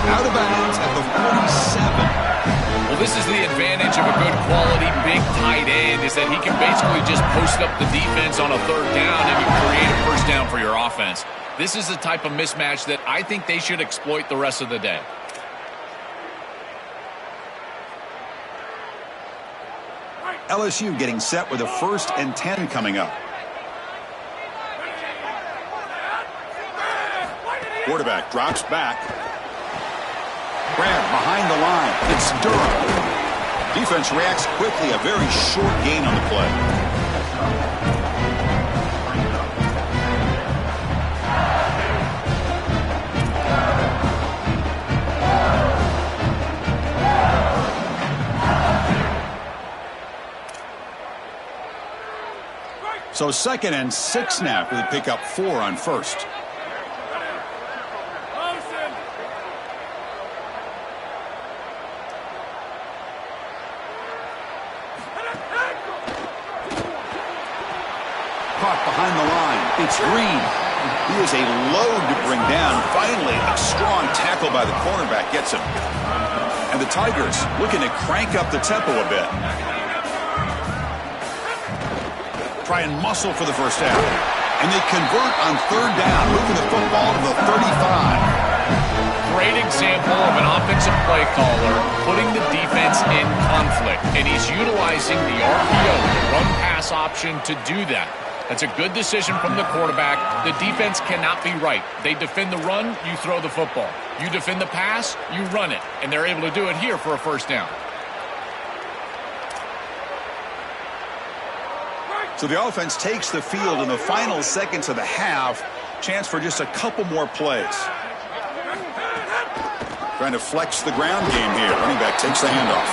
Out of bounds at the 47. Well, this is the advantage of a good quality big tight end is that he can basically just post up the defense on a 3rd down and you create a 1st down for your offense. This is the type of mismatch that I think they should exploit the rest of the day. LSU getting set with a 1st and 10 coming up. Quarterback drops back. Grab behind the line. It's Durham. Defense reacts quickly. A very short gain on the play. So 2nd and 6 now for the pick up 4 on 1st. Caught behind the line. It's Green. He is a load to bring down. Finally, a strong tackle by the cornerback gets him. And the Tigers looking to crank up the tempo a bit. Try and muscle for the 1st down. And they convert on 3rd down, moving the football to the 35. Great example of an offensive play caller putting the defense in conflict. And he's utilizing the RPO, the run-pass option, to do that. That's a good decision from the quarterback. The defense cannot be right. They defend the run, you throw the football. You defend the pass, you run it. And they're able to do it here for a 1st down. So the offense takes the field in the final seconds of the half. Chance for just a couple more plays. Trying to flex the ground game here. Running back takes the handoff.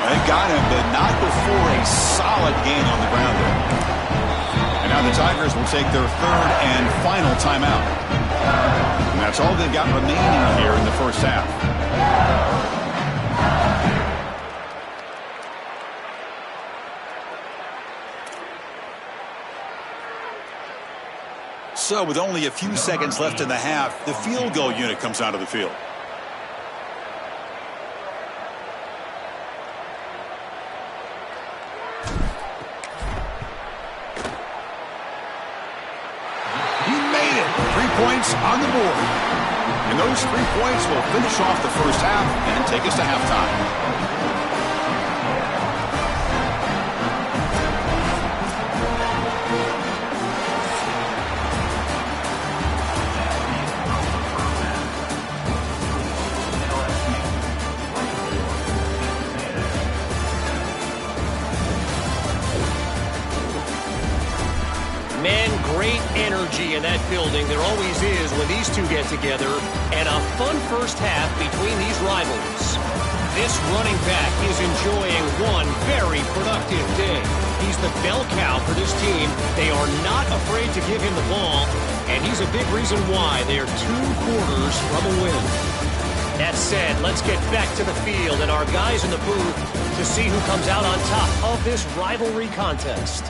They got him, but not before a solid gain on the ground there. And now the Tigers will take their 3rd and final timeout. And that's all they've got remaining here in the 1st half. So with only a few seconds left in the half, the field goal unit comes onto the field. He made it. 3 points on the board. And those 3 points will finish off the 1st half and take us to halftime. Man, great energy in that building. There always is when these two get together. And a fun 1st half between these rivals. This running back is enjoying one very productive day. He's the bell cow for this team. They are not afraid to give him the ball. And he's a big reason why they are 2 quarters from a win. That said, let's get back to the field and our guys in the booth to see who comes out on top of this rivalry contest.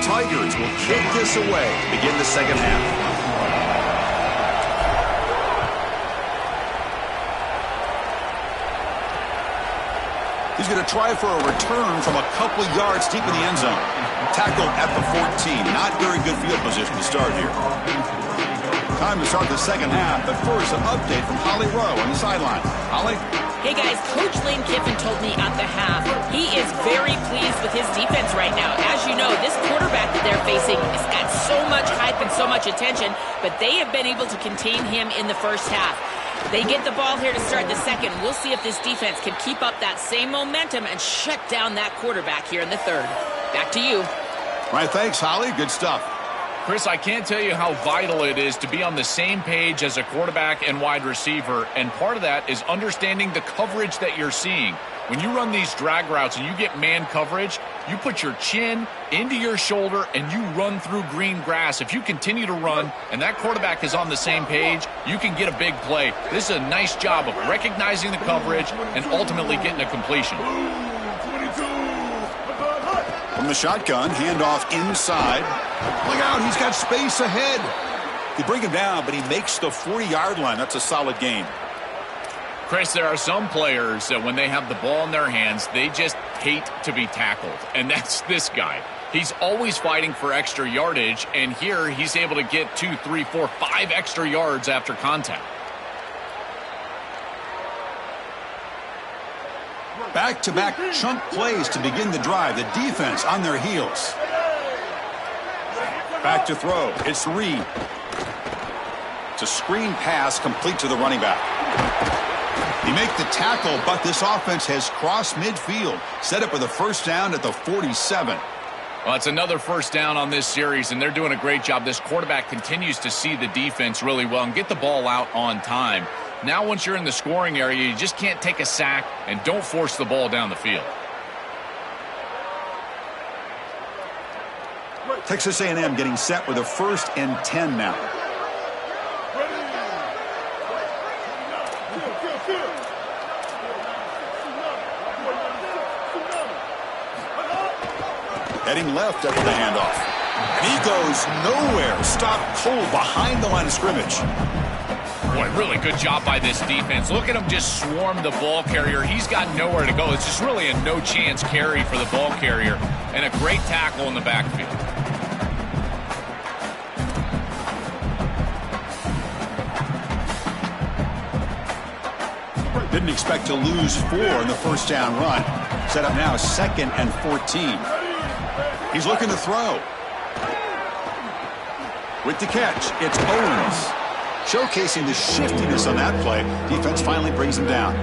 Tigers will kick this away to begin the second half. He's going to try for a return from a couple yards deep in the end zone. Tackled at the 14. Not very good field position to start here. Time to start the second half, but first an update from Holly Rowe on the sideline. Holly? Hey guys, Coach Lane Kiffin told me at the half he is very pleased with his defense right now. As you know, this quarterback that they're facing has got so much hype and so much attention, but they have been able to contain him in the first half. They get the ball here to start the second. We'll see if this defense can keep up that same momentum and shut down that quarterback here in the third. Back to you. All right, thanks, Holly. Good stuff. Chris, I can't tell you how vital it is to be on the same page as a quarterback and wide receiver, and part of that is understanding the coverage that you're seeing. When you run these drag routes and you get man coverage, you put your chin into your shoulder and you run through green grass. If you continue to run and that quarterback is on the same page, you can get a big play. This is a nice job of recognizing the coverage and ultimately getting a completion. From the shotgun, handoff inside. Look out, he's got space ahead. They bring him down, but he makes the 40-yard line. That's a solid gain. Chris, there are some players that when they have the ball in their hands, they just hate to be tackled. And that's this guy. He's always fighting for extra yardage, and here he's able to get 2, 3, 4, 5 extra yards after contact. Back-to-back chunk plays to begin the drive. The defense on their heels. Back to throw. It's Reed. It's a screen pass complete to the running back. He makes the tackle, but this offense has crossed midfield. Set up with a first down at the 47. Well, it's another first down on this series, and they're doing a great job. This quarterback continues to see the defense really well and get the ball out on time. Now once you're in the scoring area, you just can't take a sack and don't force the ball down the field. Texas A&M getting set with a 1st and 10 now. Heading left after the handoff. And he goes nowhere. Stopped cold behind the line of scrimmage. Boy, really good job by this defense. Look at him just swarm the ball carrier. He's got nowhere to go. It's just really a no-chance carry for the ball carrier. And a great tackle in the backfield. Didn't expect to lose 4 in the first down run. Set up now 2nd and 14. He's looking to throw. With the catch, it's Owens. Showcasing the shiftiness on that play. Defense finally brings him down.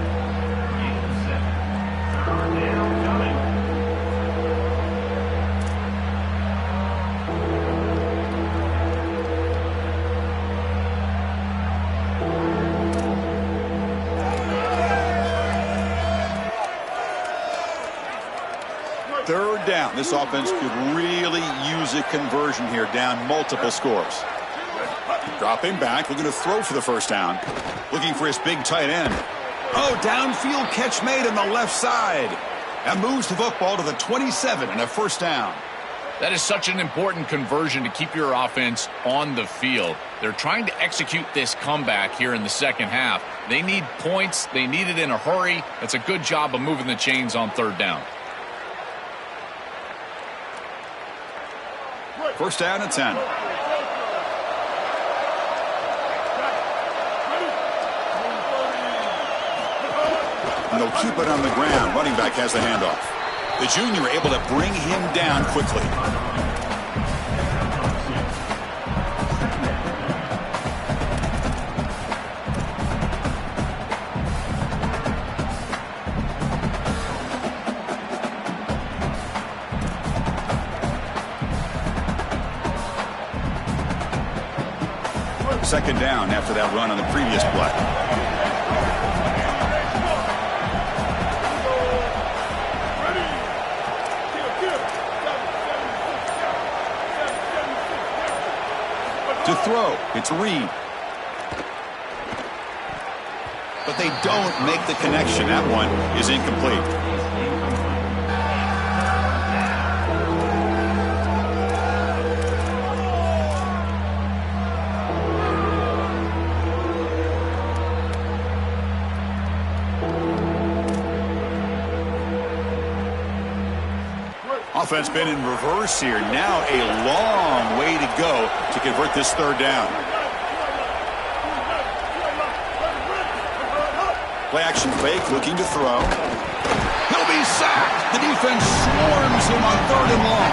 Third down. This offense could really use a conversion here, down multiple scores. Dropping back, looking to throw for the first down. Looking for his big tight end. Oh, downfield catch made on the left side. That moves the football to the 27 and a first down. That is such an important conversion to keep your offense on the field. They're trying to execute this comeback here in the second half. They need points. They need it in a hurry. That's a good job of moving the chains on third down. First down and 10. And they'll keep it on the ground. Running back has the handoff. The junior able to bring him down quickly. Second down after that run on the previous play. To throw, it's Reed. But they don't make the connection. That one is incomplete. Offense been in reverse here. Now a long way to go to convert this third down. Play action fake, looking to throw. He'll be sacked. The defense swarms him on 3rd and long.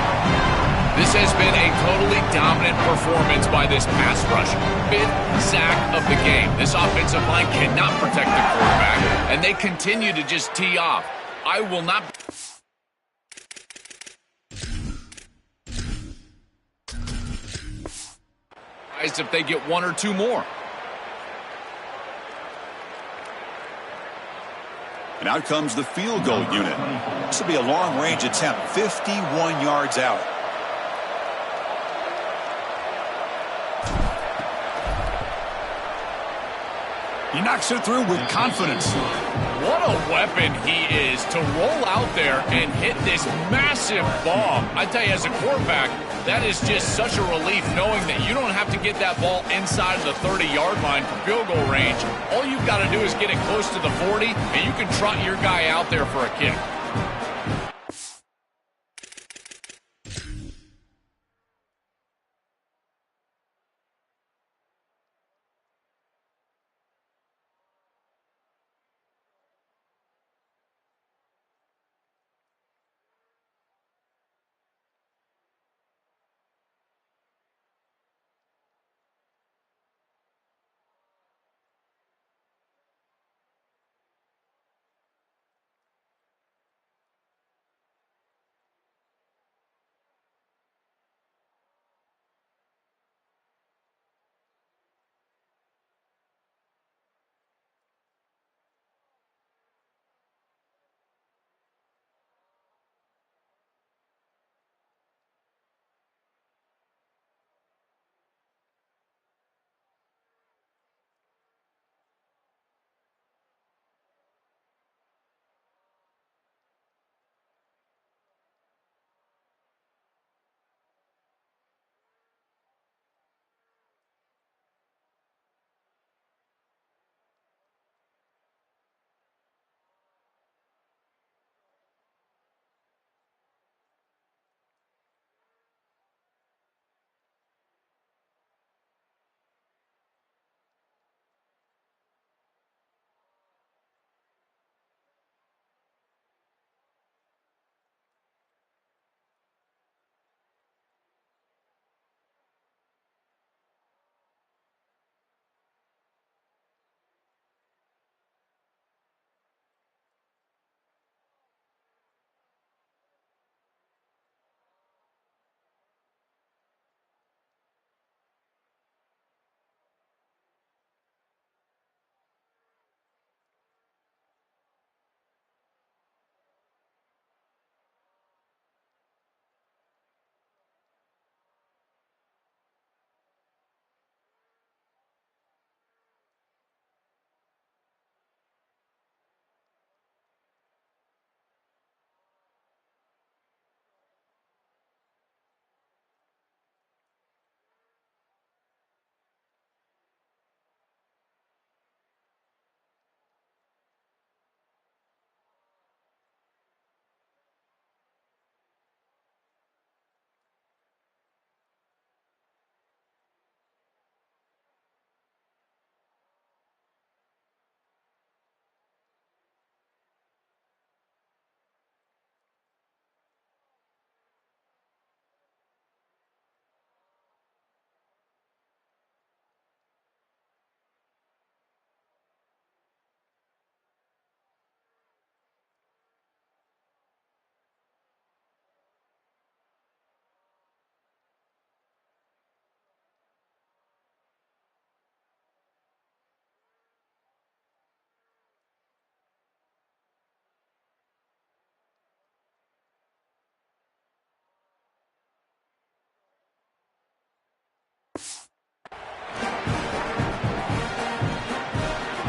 This has been a totally dominant performance by this pass rush. 5th sack of the game. This offensive line cannot protect the quarterback, and they continue to just tee off. I will not... if they get 1 or 2 more. And out comes the field goal unit. This will be a long-range attempt, 51 yards out. He knocks it through with confidence. What a weapon he is to roll out there and hit this massive bomb. I tell you, as a quarterback, that is just such a relief knowing that you don't have to get that ball inside of the 30-yard line for field goal range. All you've got to do is get it close to the 40, and you can trot your guy out there for a kick.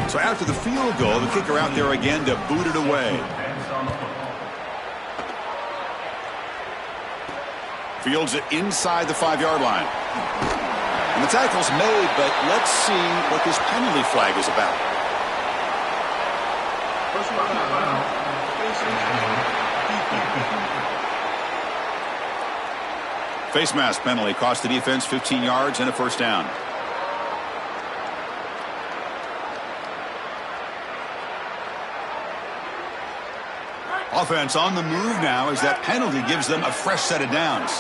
So after the field goal, the kicker out there again to boot it away. Fields it inside the 5-yard line. And the tackle's made, but let's see what this penalty flag is about. Face mask penalty cost the defense 15 yards and a first down. Offense on the move now as that penalty gives them a fresh set of downs.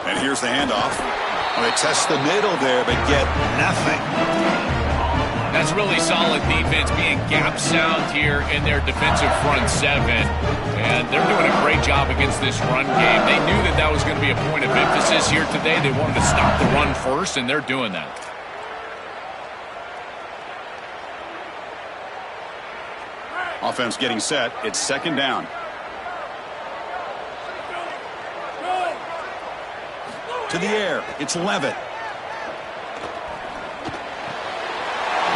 And here's the handoff. Well, they test the middle there but get nothing. That's really solid defense, being gap sound here in their defensive front seven. And they're doing a great job against this run game. They knew that that was going to be a point of emphasis here today. They wanted to stop the run first, and they're doing that. Offense getting set. It's second down. To the air. It's Levitt.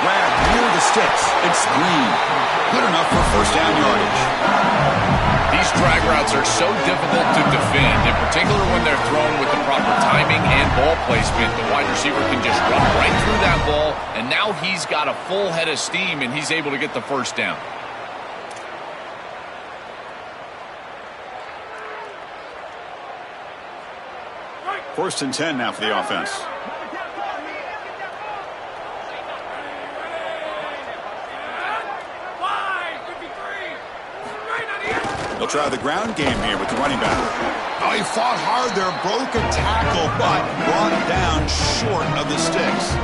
Grabbed near the sticks. It's Green. Good enough for first down yardage. These drag routes are so difficult to defend, in particular when they're thrown with the proper timing and ball placement. The wide receiver can just run right through that ball, and now he's got a full head of steam, and he's able to get the first down. First and 10 now for the offense. They'll try the ground game here with the running back. Oh, he fought hard there, broke a tackle, but brought down short of the sticks.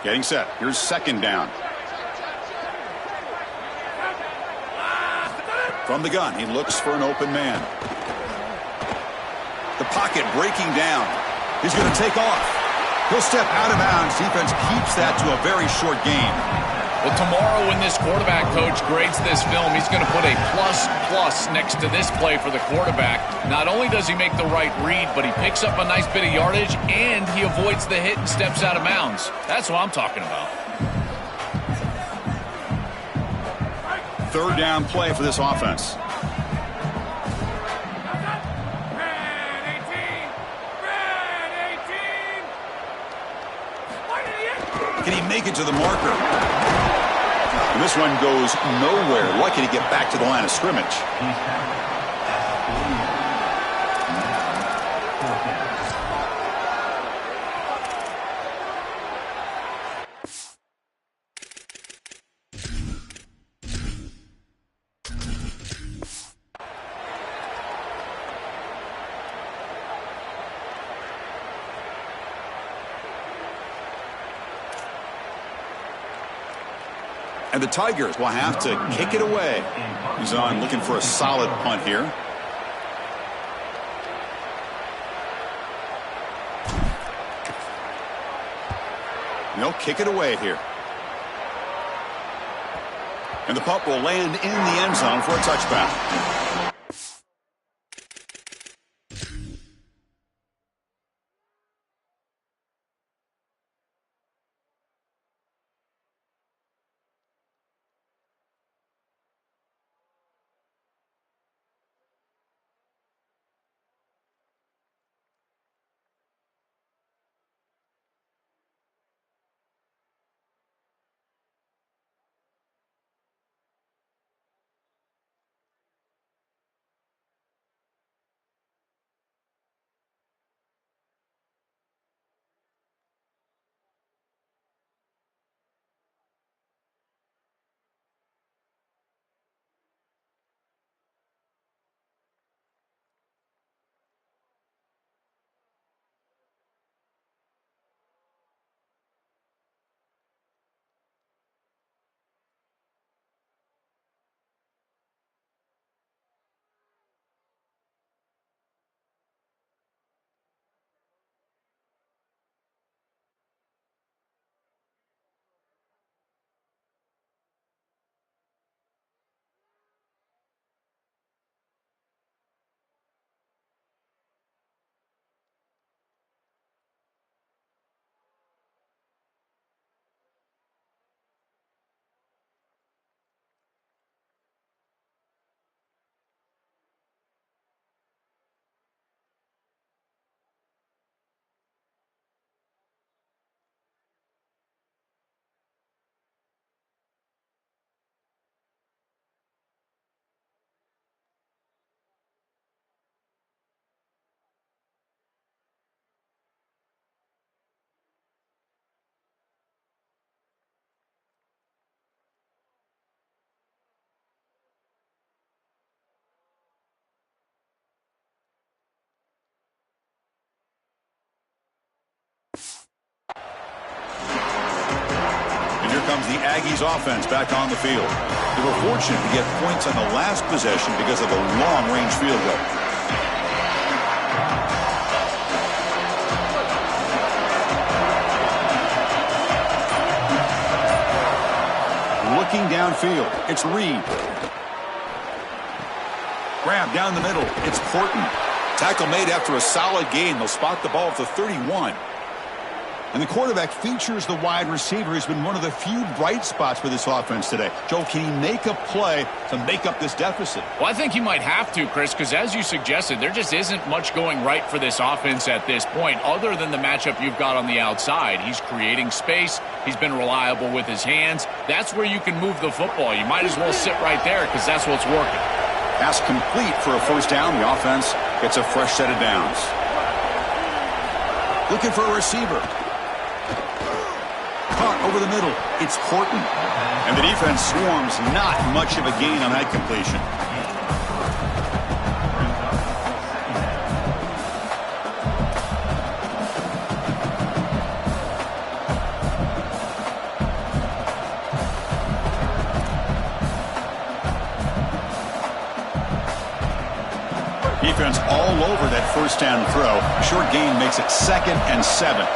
Getting set. Here's second down. From the gun, he looks for an open man. The pocket breaking down. He's going to take off. He'll step out of bounds. Defense keeps that to a very short gain. Well, tomorrow when this quarterback coach grades this film, he's going to put a plus next to this play for the quarterback. Not only does he make the right read, but he picks up a nice bit of yardage, and he avoids the hit and steps out of bounds. That's what I'm talking about. Third down play for this offense. Can he make it to the marker? And this one goes nowhere. Lucky to get back to the line of scrimmage. And the Tigers will have to kick it away. He's on looking for a solid punt here. And they'll kick it away here. And the punt will land in the end zone for a touchback. comes the Aggies offense back on the field. They were fortunate to get points on the last possession because of a long-range field goal. Looking downfield, it's Reed. Grab down the middle, it's Horton. Tackle made after a solid gain. They'll spot the ball at the 31. And the quarterback features the wide receiver. He's been one of the few bright spots for this offense today. Joe, can he make a play to make up this deficit? Well, I think he might have to, Chris, because as you suggested, there just isn't much going right for this offense at this point other than the matchup you've got on the outside. He's creating space. He's been reliable with his hands. That's where you can move the football. You might as well sit right there because that's what's working. Pass complete for a first down. The offense gets a fresh set of downs. Looking for a receiver. Caught over the middle. It's Horton. And the defense swarms. Not much of a gain on that completion. Defense all over that first down throw. Short gain makes it 2nd and 7.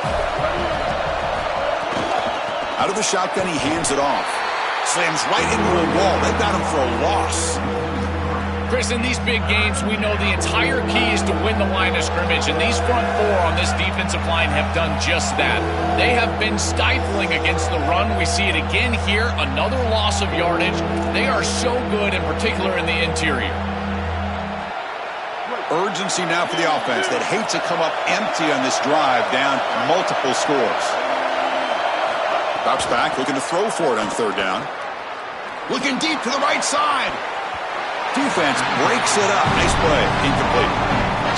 Out of the shotgun, he hands it off. Slams right into a wall. They've got him for a loss. Chris, in these big games, we know the entire key is to win the line of scrimmage, and these front four on this defensive line have done just that. They have been stifling against the run. We see it again here. Another loss of yardage. They are so good, in particular in the interior. Urgency now for the offense. They'd hate to come up empty on this drive, down multiple scores. Drops back, looking to throw for it on 3rd down. Looking deep to the right side. Defense breaks it up. Nice play. Incomplete.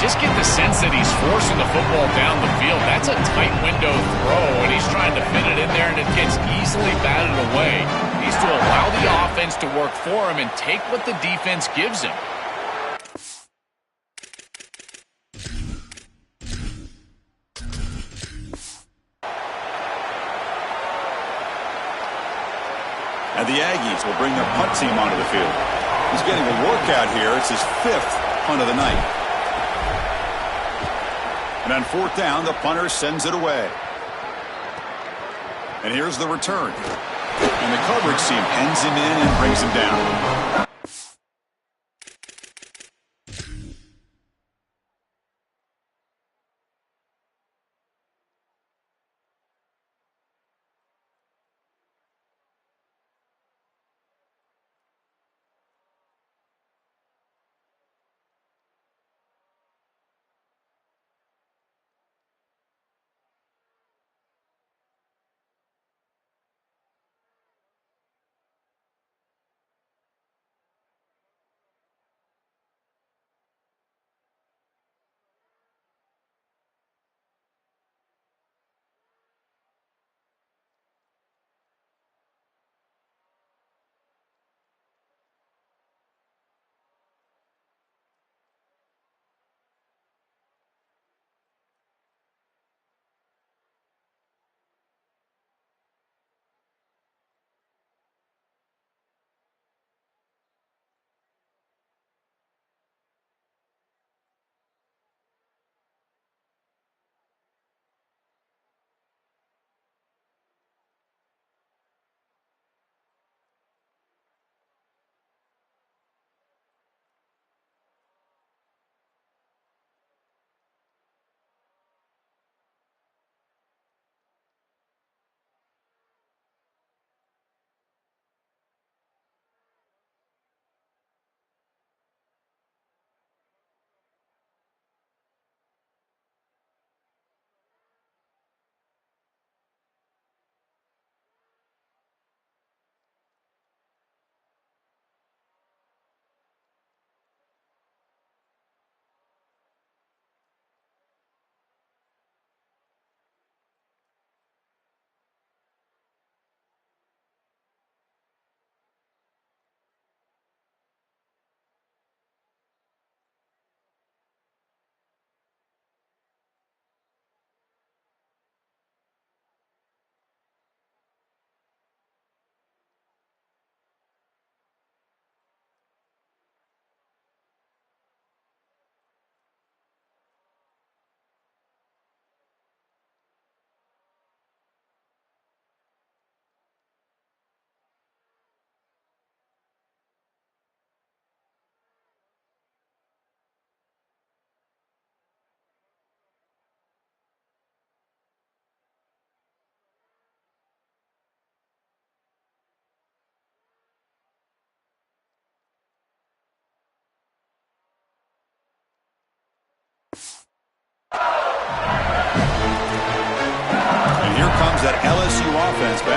Just get the sense that he's forcing the football down the field. That's a tight window throw, and he's trying to fit it in there, and it gets easily batted away. He needs to allow the offense to work for him and take what the defense gives him. And the Aggies will bring their punt team onto the field. He's getting a workout here. It's his 5th punt of the night. And on 4th down, the punter sends it away. And here's the return. And the coverage team pens him in and brings him down.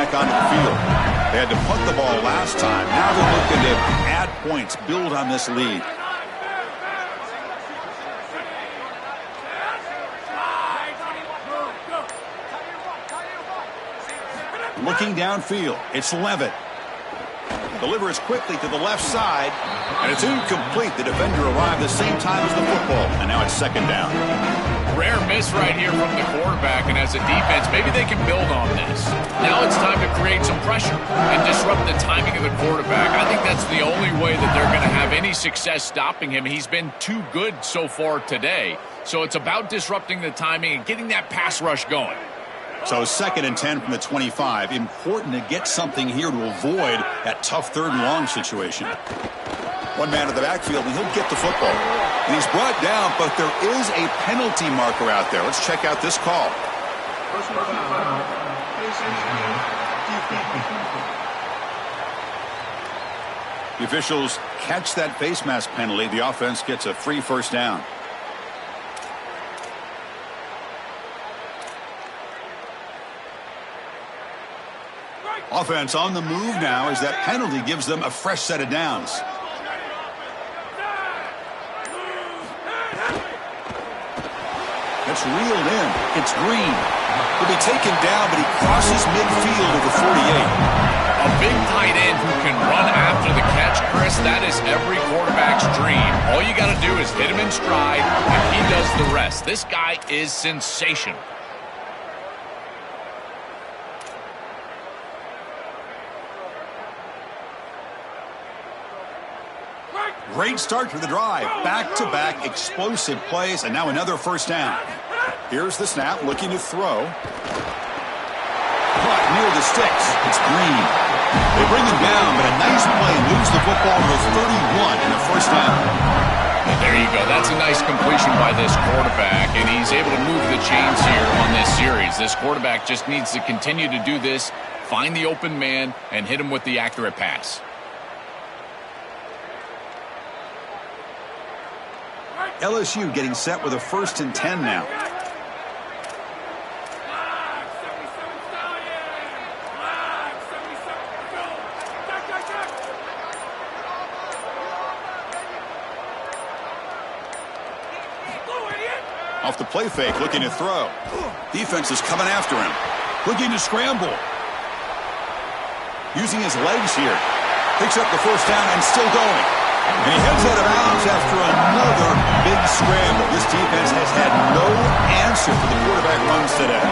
back onto the field. They had to punt the ball last time. Now they're looking to add points, build on this lead. Looking downfield, it's Levitt. Delivers quickly to the left side, and it's incomplete. The defender arrived the same time as the football, and now it's second down. Rare miss right here from the quarterback, and as a defense, maybe they can build on this. Now it's time to create some pressure and disrupt the timing of the quarterback. I think that's the only way that they're going to have any success stopping him. He's been too good so far today, so it's about disrupting the timing and getting that pass rush going. So 2nd and 10 from the 25. Important to get something here to avoid that tough 3rd and long situation. One man in the backfield, and he'll get the football. And he's brought down, but there is a penalty marker out there. Let's check out this call. The officials catch that face mask penalty. The offense gets a free first down. Offense on the move now as that penalty gives them a fresh set of downs. It's reeled in. It's Green. He'll be taken down, but he crosses midfield at the 48. A big tight end who can run after the catch, Chris, that is every quarterback's dream. All you got to do is hit him in stride, and he does the rest. This guy is sensational. Great start to the drive. Back-to-back explosive plays, and now another first down. Here's the snap, looking to throw. Caught near the sticks. It's Green. They bring him down, but a nice play moves the football to the 31 and a first down. And there you go. That's a nice completion by this quarterback, and he's able to move the chains here on this series. This quarterback just needs to continue to do this, find the open man, and hit him with the accurate pass. LSU getting set with a 1st and 10 now. Off the play fake, looking to throw. Defense is coming after him. Looking to scramble. Using his legs here. Picks up the first down and still going. And he heads out of bounds after another big scramble. This defense has had no answer for the quarterback runs today.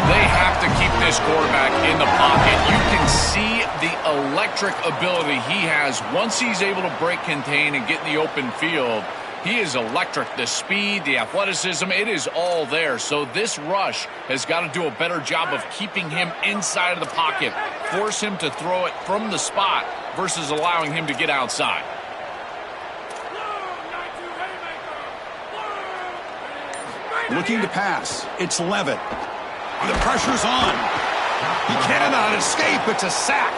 They have to keep this quarterback in the pocket. You can see the electric ability he has once he's able to break contain and get in the open field. He is electric. The speed, the athleticism, it is all there. So this rush has got to do a better job of keeping him inside of the pocket, force him to throw it from the spot versus allowing him to get outside. Looking to pass. It's Levitt. The pressure's on. He cannot escape. It's a sack.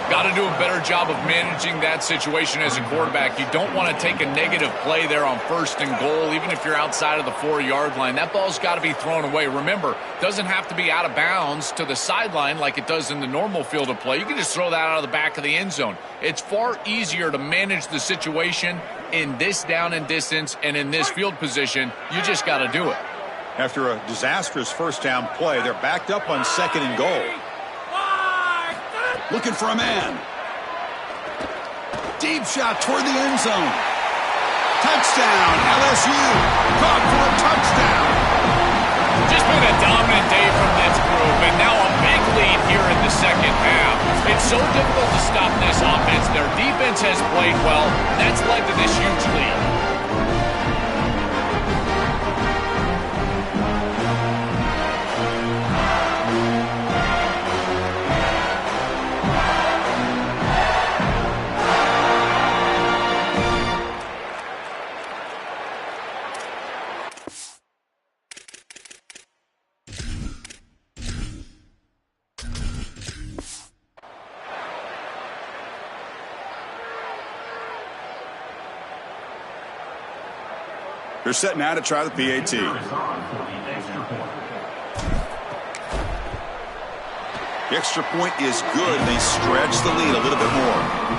Got to do a better job of managing that situation as a quarterback. You don't want to take a negative play there on 1st and goal, even if you're outside of the 4-yard line. That ball's got to be thrown away. Remember, it doesn't have to be out of bounds to the sideline like it does in the normal field of play. You can just throw that out of the back of the end zone. It's far easier to manage the situation in this down and distance and in this field position. You just got to do it. After a disastrous first down play, they're backed up on 2nd and goal. Looking for a man. Deep shot toward the end zone. Touchdown, LSU. Caught for a touchdown. Just been a dominant day from this group, and now a big lead here in the second half. It's so difficult to stop this offense. Their defense has played well. That's led to this huge lead. They're set now to try the PAT. The extra point is good. They stretch the lead a little bit more.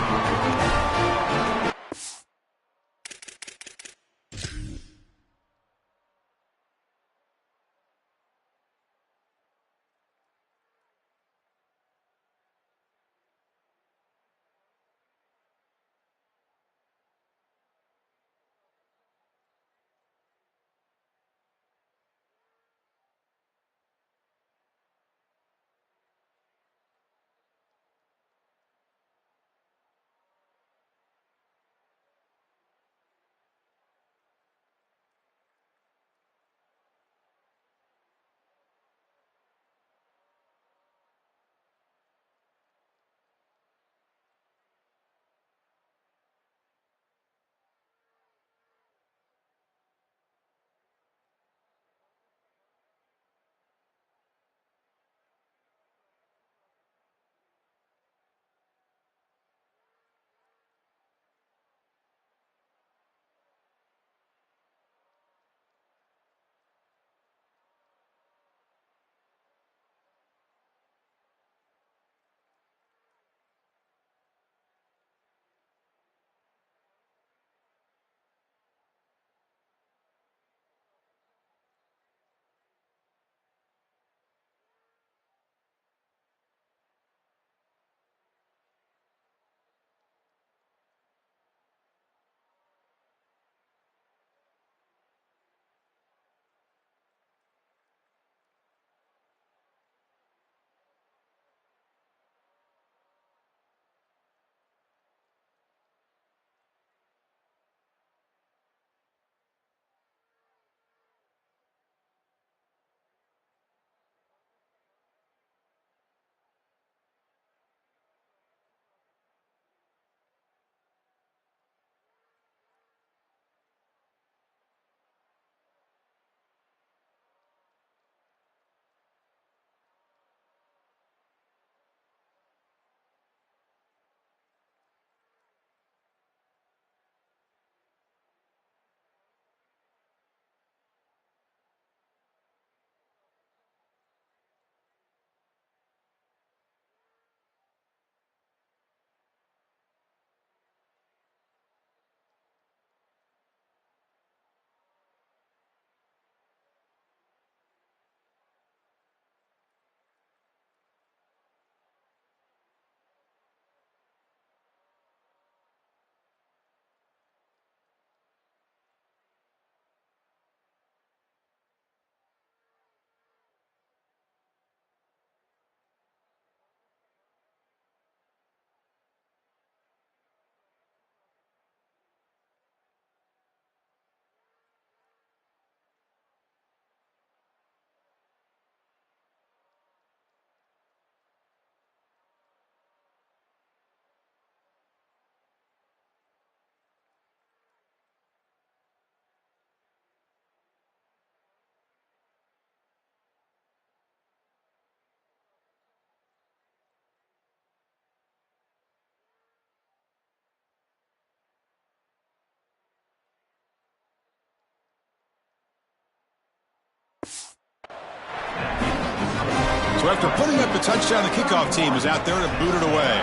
So after putting up the touchdown, the kickoff team is out there to boot it away.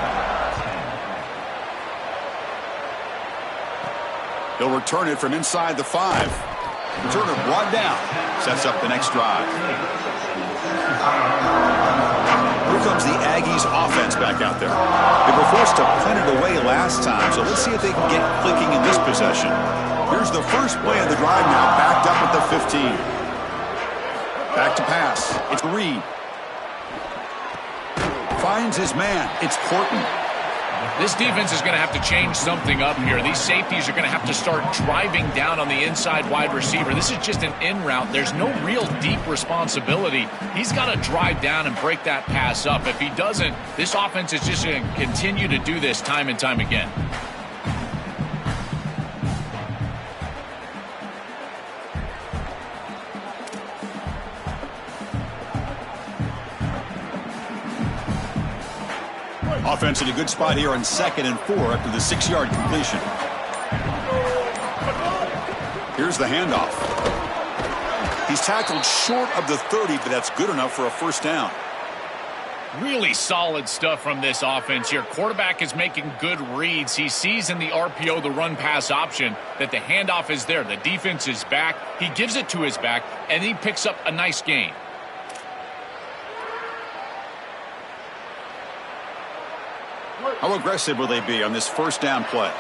They'll return it from inside the 5. Returner brought down. Sets up the next drive. Here comes the Aggies offense back out there. They were forced to punt it away last time, so let's see if they can get clicking in this possession. Here's the first play of the drive now, backed up at the 15. Back to pass. It's Reed. Finds his man. It's Portman. This defense is going to have to change something up here. These safeties are going to have to start driving down on the inside wide receiver. This is just an in route. There's no real deep responsibility. He's got to drive down and break that pass up. If he doesn't, this offense is just going to continue to do this time and time again. Offense in a good spot here on 2nd and 4 after the 6-yard completion. Here's the handoff. He's tackled short of the 30, but that's good enough for a first down. Really solid stuff from this offense here. Quarterback is making good reads. He sees in the RPO, the run-pass option, that the handoff is there. The defense is back. He gives it to his back, and he picks up a nice gain. How aggressive will they be on this first down play?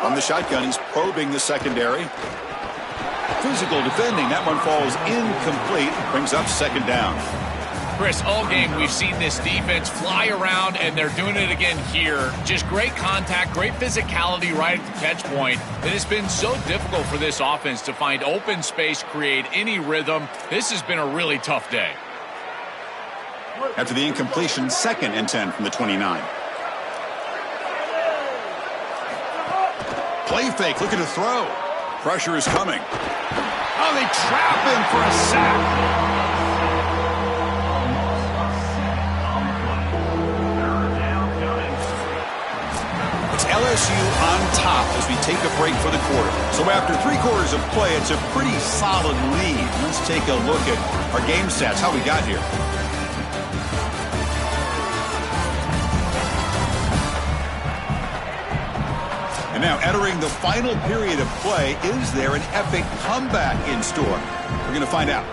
On the shotgun, he's probing the secondary. Physical defending. That one falls incomplete. Brings up second down. Chris, all game we've seen this defense fly around, and they're doing it again here. Just great contact, great physicality right at the catch point. It has been so difficult for this offense to find open space, create any rhythm. This has been a really tough day. After the incompletion, 2nd and 10 from the 29. Play fake, looking to throw. Pressure is coming. Oh, they trap him for a sack. It's LSU on top as we take a break for the quarter. So after 3 quarters of play, it's a pretty solid lead. Let's take a look at our game stats, how we got here. And now entering the final period of play, is there an epic comeback in store? We're going to find out.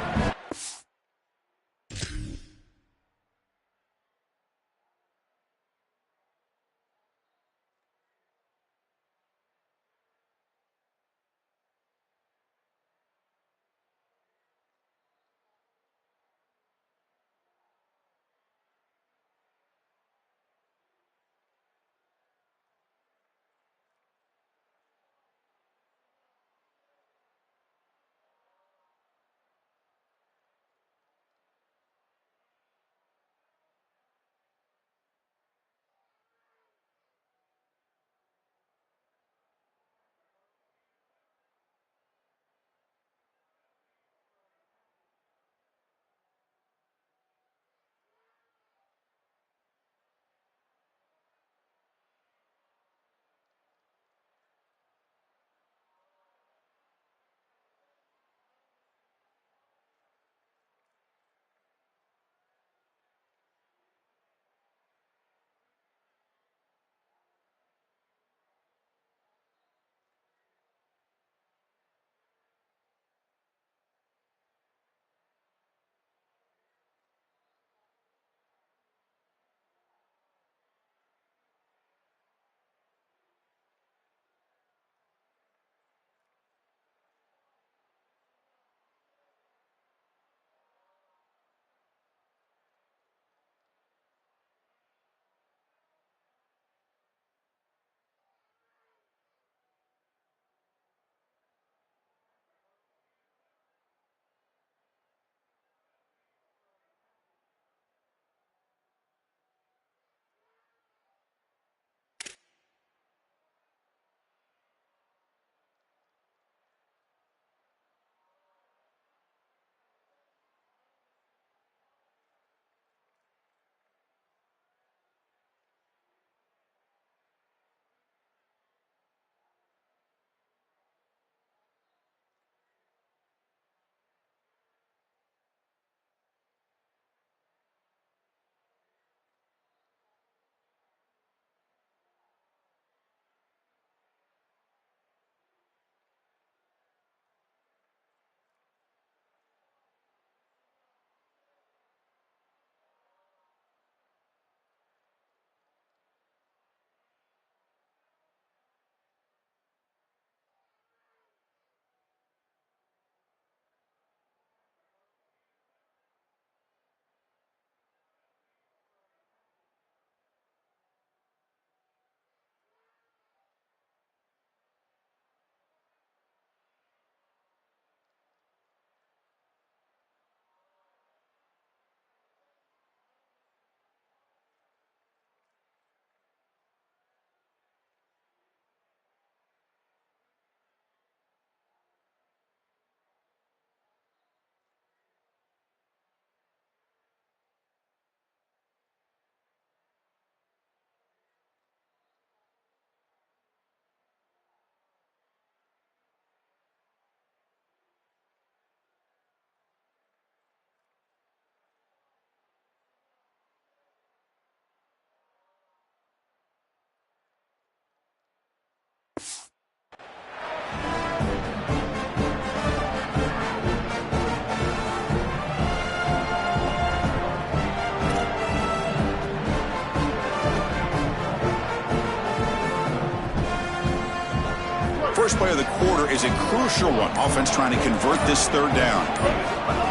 first play of the quarter is a crucial one. Offense trying to convert this third down.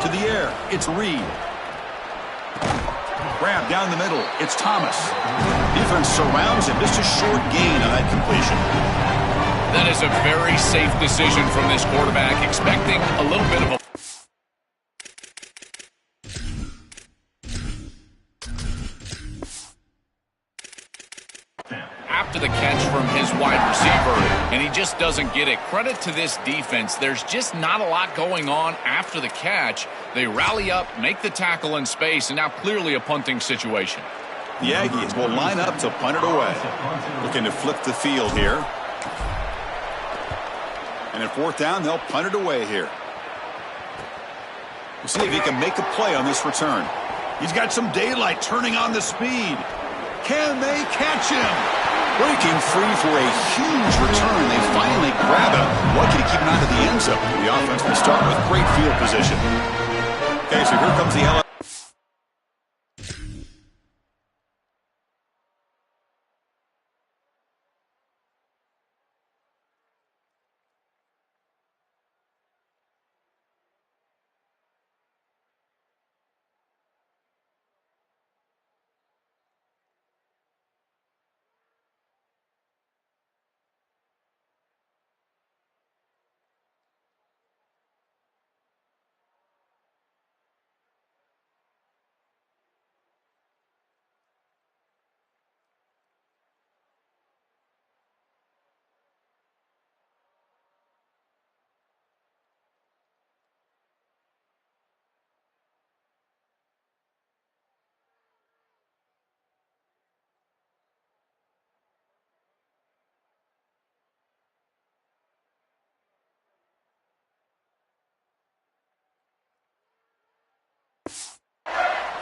To the air, it's Reed. Grab down the middle, it's Thomas. Defense surrounds him. Just a short gain on that completion. That is a very safe decision from this quarterback, expecting a little bit of a... after the catch from his wide receiver, and he just doesn't get it. Credit to this defense. There's just not a lot going on after the catch. They rally up, make the tackle in space, and now clearly a punting situation. The Aggies will line up to punt it away. Looking to flip the field here. And at fourth down, they'll punt it away here. We'll see if he can make a play on this return. He's got some daylight, turning on the speed. Can they catch him? Breaking free for a huge return. They finally grab him. Lucky to keep him out of the end zone. The offense will start with great field position. Okay, so here comes the LSU.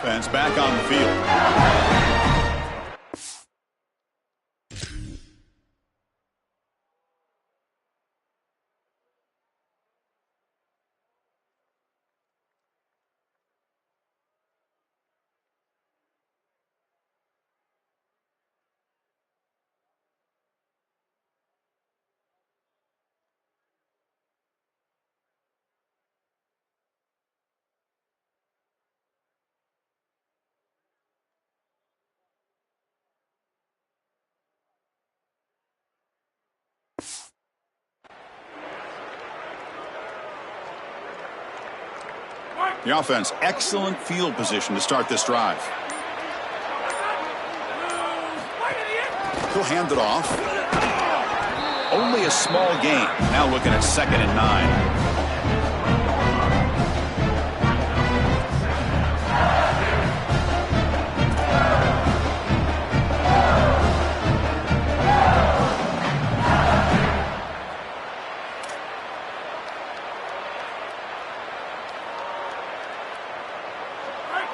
Fans back on the field. The offense, excellent field position to start this drive. He'll hand it off. Only a small gain. Now looking at 2nd and 9.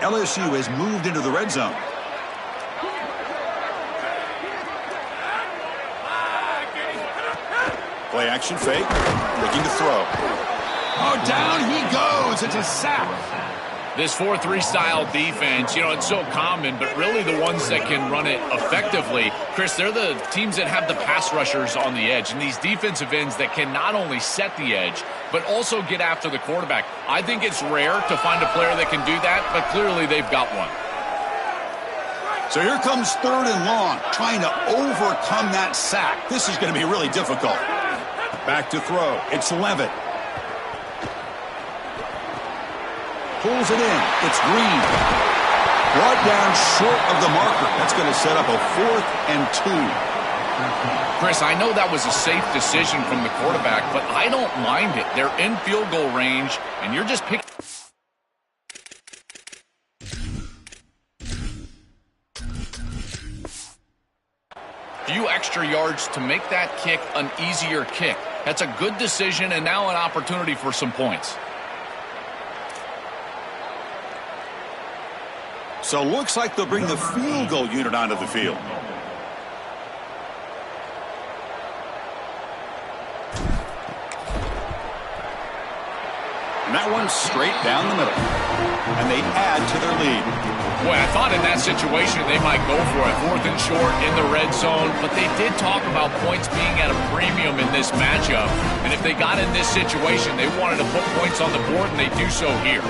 LSU has moved into the red zone. Play action fake. Looking to throw. Oh, down he goes. It's a sack. This 4-3 style defense, you know, it's so common, but really the ones that can run it effectively, Chris, they're the teams that have the pass rushers on the edge, and these defensive ends that can not only set the edge, but also get after the quarterback. I think it's rare to find a player that can do that, but clearly they've got one. So here comes 3rd and long, trying to overcome that sack. This is going to be really difficult. Back to throw. It's Levitt. Pulls it in. It's Green. Brought down short of the marker. That's going to set up a 4th and 2. Chris, I know that was a safe decision from the quarterback, but I don't mind it. They're in field goal range, and you're just picking. Few extra yards to make that kick an easier kick. That's a good decision, and now an opportunity for some points. So looks like they'll bring the field goal unit onto the field. And that one's straight down the middle. and they add to their lead. Boy, I thought in that situation they might go for it. 4th and short in the red zone, but they did talk about points being at a premium in this matchup. And if they got in this situation, they wanted to put points on the board, and they do so here.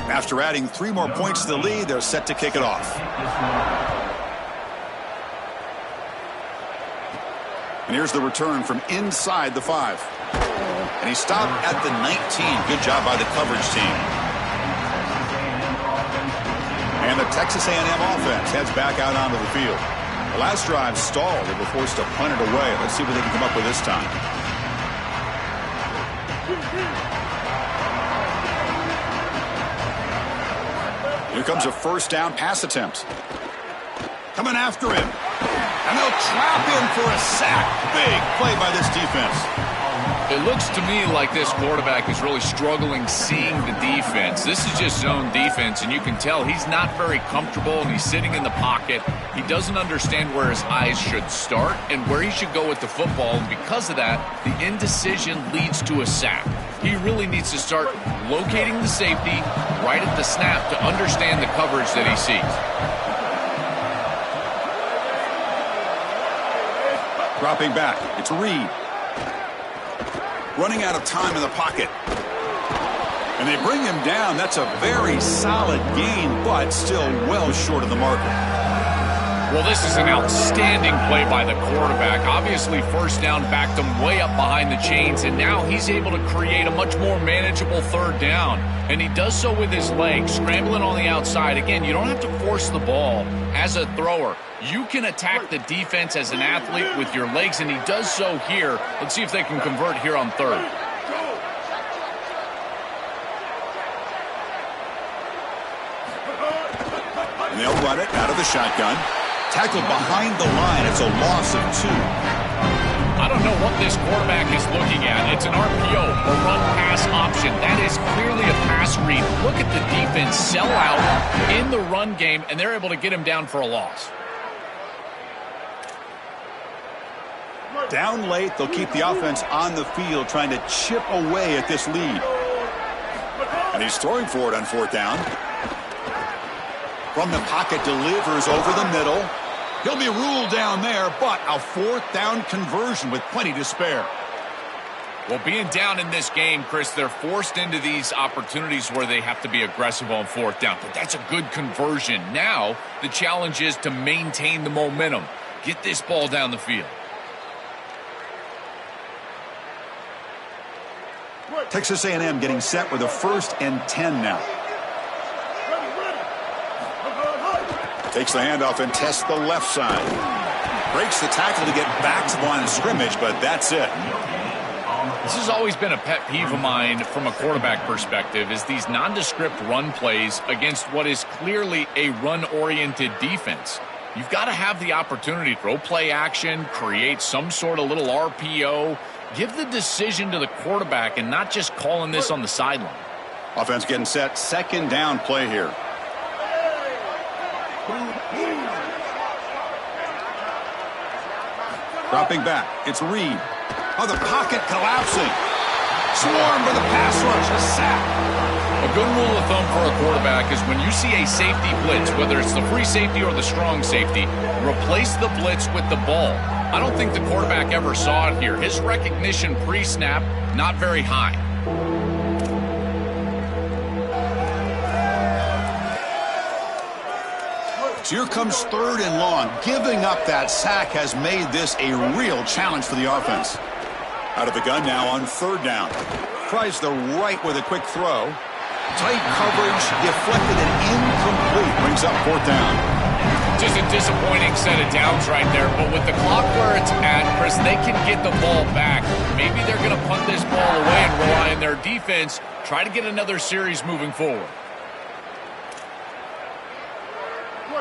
After adding 3 more points to the lead, they're set to kick it off. And here's the return from inside the 5. And he stopped at the 19. Good job by the coverage team. And the Texas A&M offense heads back out onto the field. The last drive stalled. They were forced to punt it away. Let's see what they can come up with this time. Here comes a first down pass attempt. Coming after him. And they'll trap him for a sack. Big play by this defense. It looks to me like this quarterback is really struggling seeing the defense. This is just zone defense, and you can tell he's not very comfortable, and he's sitting in the pocket. He doesn't understand where his eyes should start and where he should go with the football, and because of that, the indecision leads to a sack. He really needs to start locating the safety right at the snap to understand the coverage that he sees. Dropping back, it's Reed. Running out of time in the pocket. And they bring him down. That's a very solid gain, but still well short of the marker. Well, this is an outstanding play by the quarterback. Obviously, first down backed him way up behind the chains, and now he's able to create a much more manageable third down. And he does so with his legs, scrambling on the outside. Again, you don't have to force the ball as a thrower. You can attack the defense as an athlete with your legs, and he does so here. Let's see if they can convert here on third. And they'll run it out of the shotgun. Tackled behind the line. It's a loss of 2. I don't know what this quarterback is looking at. It's an RPO, a run-pass option. That is clearly a pass read. Look at the defense sell out in the run game, and they're able to get him down for a loss. Down late, they'll keep the offense on the field trying to chip away at this lead. And he's throwing for it on 4th down. From the pocket, delivers over the middle. He'll be ruled down there, but a 4th down conversion with plenty to spare. Well, being down in this game, Chris, they're forced into these opportunities where they have to be aggressive on 4th down. But that's a good conversion. Now, the challenge is to maintain the momentum. get this ball down the field. Texas A&M getting set with a 1st and 10 now. Takes the handoff and tests the left side. Breaks the tackle to get back to the line of scrimmage, but that's it. This has always been a pet peeve of mine from a quarterback perspective, is these nondescript run plays against what is clearly a run-oriented defense. You've got to have the opportunity to throw play action, create some sort of little RPO, give the decision to the quarterback and not just calling this on the sideline. Offense getting set, 2nd down play here. Dropping back, it's Reed. Oh, the pocket collapsing. Swarmed by the pass rush, a sack. A good rule of thumb for a quarterback is when you see a safety blitz, whether it's the free safety or the strong safety, replace the blitz with the ball. I don't think the quarterback ever saw it here. His recognition pre-snap, not very high. So here comes 3rd and long. Giving up that sack has made this a real challenge for the offense. Out of the gun now on 3rd down. Tries the right with a quick throw. Tight coverage, deflected and incomplete. Brings up 4th down. Just a disappointing set of downs right there, but with the clock where it's at, Chris, they can get the ball back. Maybe they're going to punt this ball away and rely on their defense, try to get another series moving forward.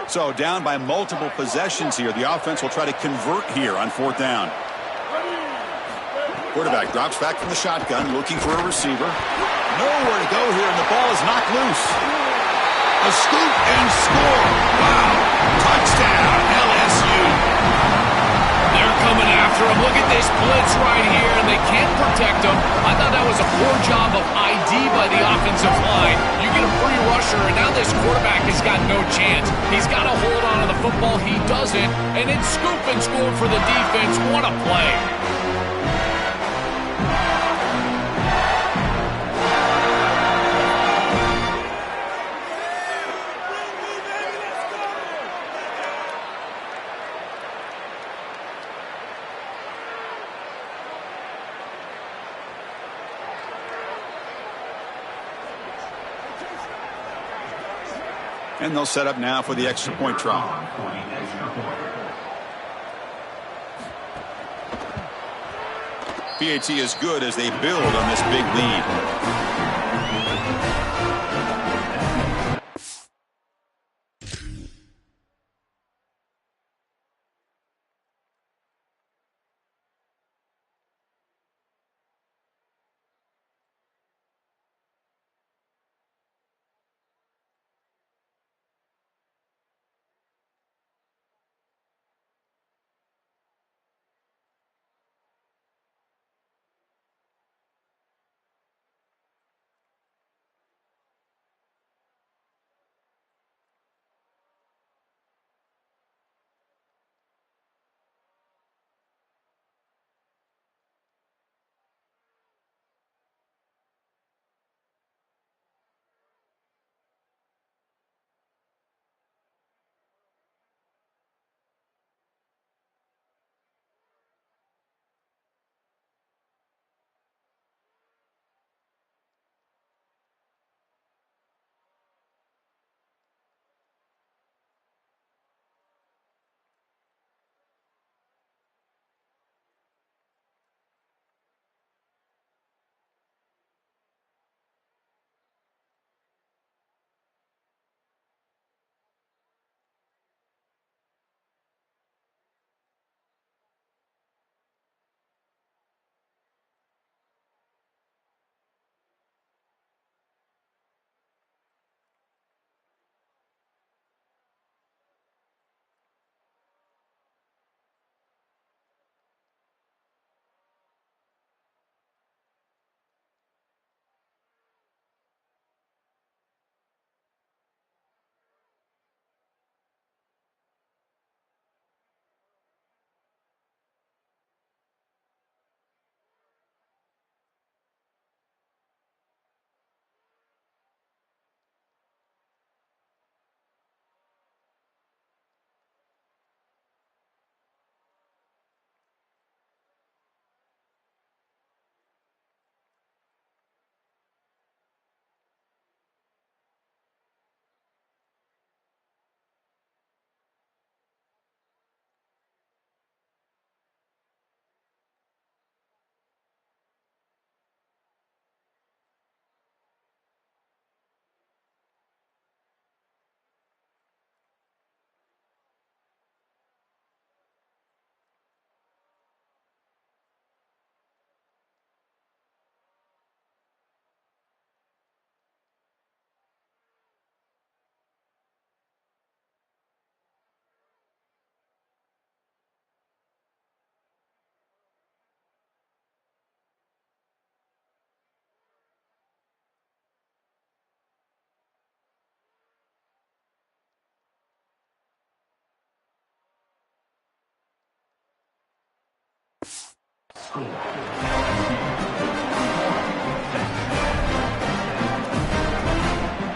So down by multiple possessions here. The offense will try to convert here on 4th down. Quarterback drops back from the shotgun, looking for a receiver. Nowhere to go here, and the ball is knocked loose. A scoop and score. Wow. Touchdown, LSU. They're coming after him. Look at this blitz right here, and they can't protect him. I thought that was a poor job of ID by the offensive line. You get a free rusher, and now this quarterback has got no chance. He's got to hold on to the football. He doesn't, and it's scoop and score for the defense. What a play. And they'll set up now for the extra point try. PAT is good as they build on this big lead.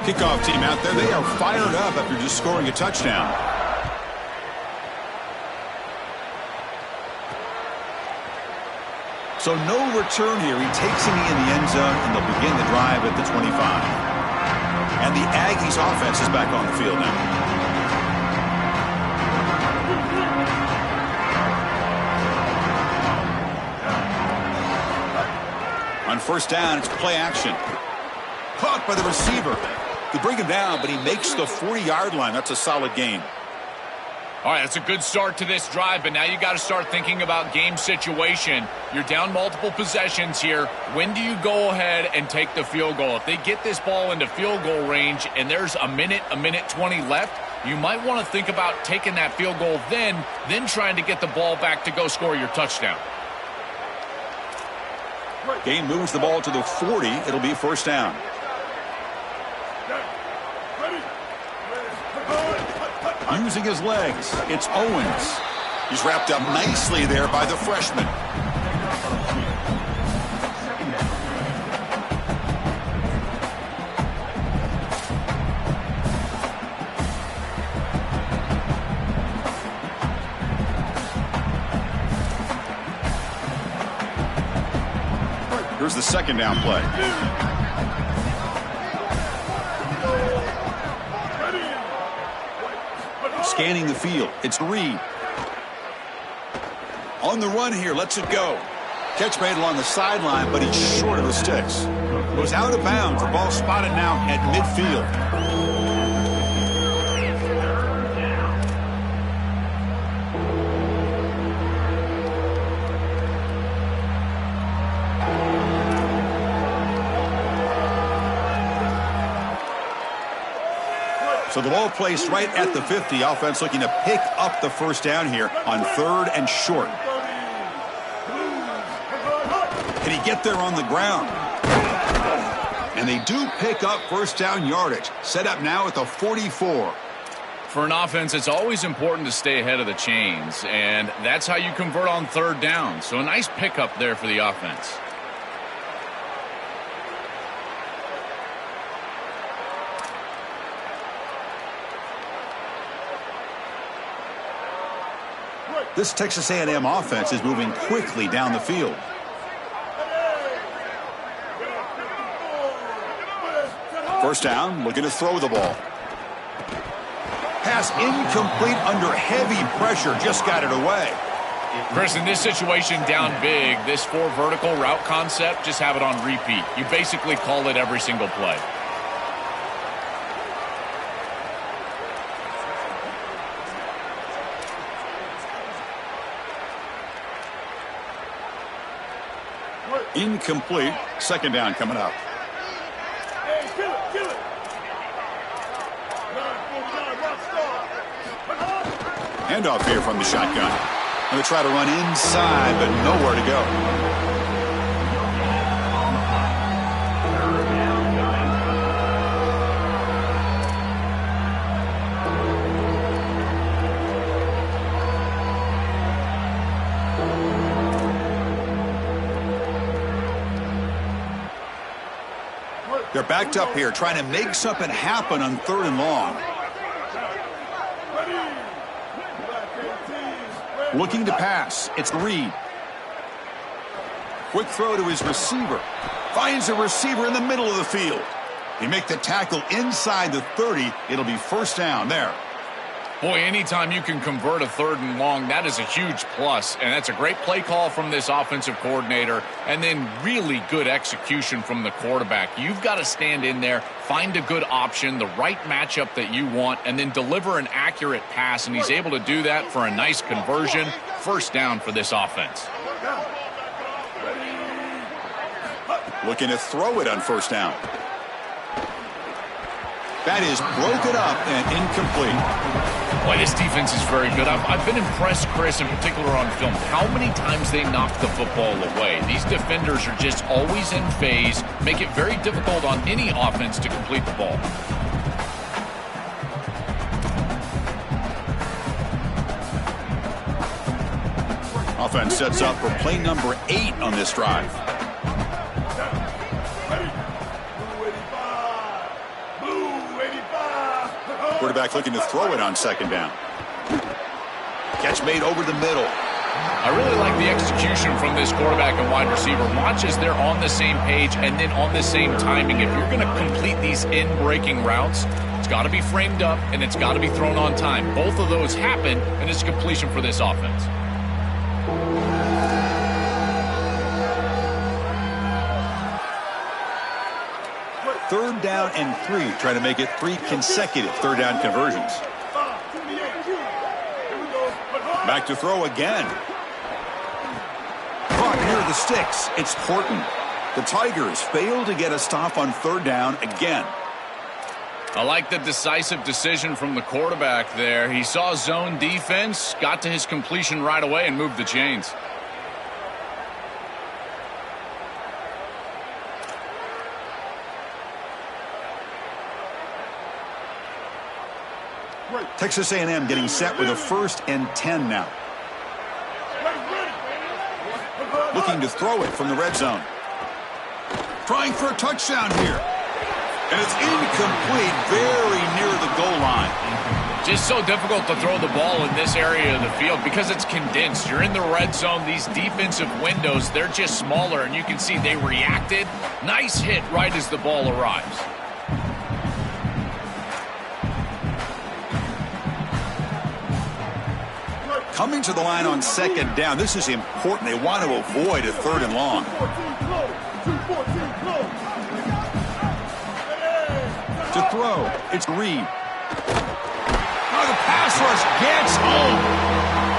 Kickoff team out there, they are fired up after just scoring a touchdown. So no return here. He takes it in the end zone, and they'll begin the drive at the 25. And the Aggies offense is back on the field now. On first down, it's play action. Caught by the receiver. They bring him down, but he makes the 40-yard line. That's a solid gain. All right, that's a good start to this drive, but now you got to start thinking about game situation. You're down multiple possessions here. When do you go ahead and take the field goal? If they get this ball into field goal range and there's a minute 20 left, you might want to think about taking that field goal then trying to get the ball back to go score your touchdown. Game moves the ball to the 40. It'll be first down. Using his legs, it's Owens. He's wrapped up nicely there by the freshman. Here's the second down play. Scanning the field. It's Reed. On the run here. Lets it go. Catch made along the sideline, but he's short of the sticks. Goes out of bounds. The ball spotted now at midfield. So the ball placed right at the 50. Offense looking to pick up the first down here on third and short. Can he get there on the ground? And they do pick up first down yardage. Set up now at the 44. For an offense, it's always important to stay ahead of the chains, and that's how you convert on third down. So a nice pickup there for the offense. This Texas A&M offense is moving quickly down the field. First down, looking to throw the ball. Pass incomplete under heavy pressure, just got it away. Chris, in this situation down big, this 4 vertical route concept, just have it on repeat. You basically call it every single play. Incomplete. Second down coming up. Handoff here from the shotgun. Going to try to run inside, but nowhere to go. They're backed up here, trying to make something happen on third and long. Looking to pass. It's Reed. Quick throw to his receiver. Finds a receiver in the middle of the field. He make the tackle inside the 30. It'll be first down there. Boy, anytime you can convert a third and long, that is a huge plus. And that's a great play call from this offensive coordinator. And then really good execution from the quarterback. You've got to stand in there, find a good option, the right matchup that you want, and then deliver an accurate pass. And he's able to do that for a nice conversion. First down for this offense. Looking to throw it on first down. That is broken up and incomplete. Boy, this defense is very good. I've been impressed, Chris, in particular on film, how many times they knock the football away. These defenders are just always in phase, make it very difficult on any offense to complete the ball. Offense sets up for play number 8 on this drive. Quarterback looking to throw it on second down. Catch made over the middle. I really like the execution from this quarterback and wide receiver. Watch as they're on the same page and then on the same timing. If you're going to complete these in-breaking routes, it's got to be framed up and it's got to be thrown on time. Both of those happen, and it's a completion for this offense. Third down and 3, trying to make it 3 consecutive third down conversions. Back to throw again. Caught near the sticks. It's Horton. The Tigers fail to get a stop on third down again. I like the decisive decision from the quarterback there. He saw zone defense, got to his completion right away, and moved the chains. Texas A&M getting set with a 1st and 10 now. Looking to throw it from the red zone. Trying for a touchdown here. And it's incomplete, very near the goal line. Just so difficult to throw the ball in this area of the field because it's condensed. You're in the red zone. These defensive windows, they're just smaller, and you can see they reacted. Nice hit right as the ball arrives. Coming to the line on second down. This is important. They want to avoid a 3rd and long. To throw, it's Reed. Oh, the pass rush gets home.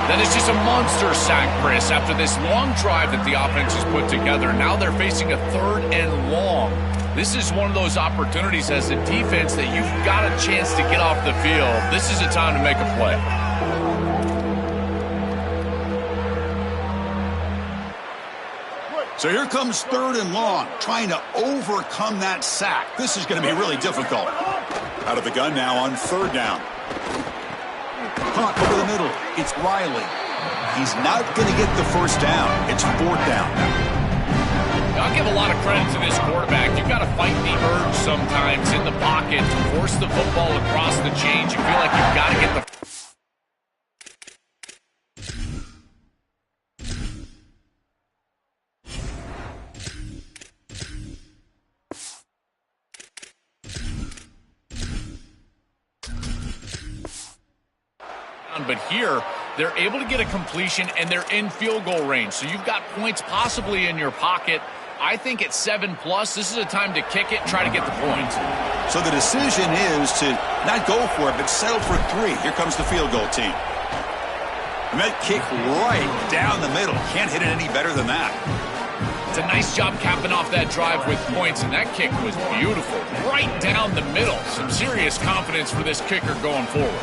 That is just a monster sack, Chris. After this long drive that the offense has put together, now they're facing a 3rd and long. This is one of those opportunities as a defense that you've got a chance to get off the field. This is a time to make a play. So here comes 3rd and long, trying to overcome that sack. This is going to be really difficult. Out of the gun now on 3rd down. Caught over the middle. It's Riley. He's not going to get the 1st down. It's 4th down. I'll give a lot of credit to this quarterback. You've got to fight the urge sometimes in the pocket to force the football across the chains. You feel like you've got to get the... But here, they're able to get a completion, and they're in field goal range. So you've got points possibly in your pocket. I think at 7+, this is a time to kick it and try to get the points. So the decision is to not go for it, but settle for 3. Here comes the field goal team. And that kick right down the middle. Can't hit it any better than that. It's a nice job capping off that drive with points, and that kick was beautiful. Right down the middle. Some serious confidence for this kicker going forward.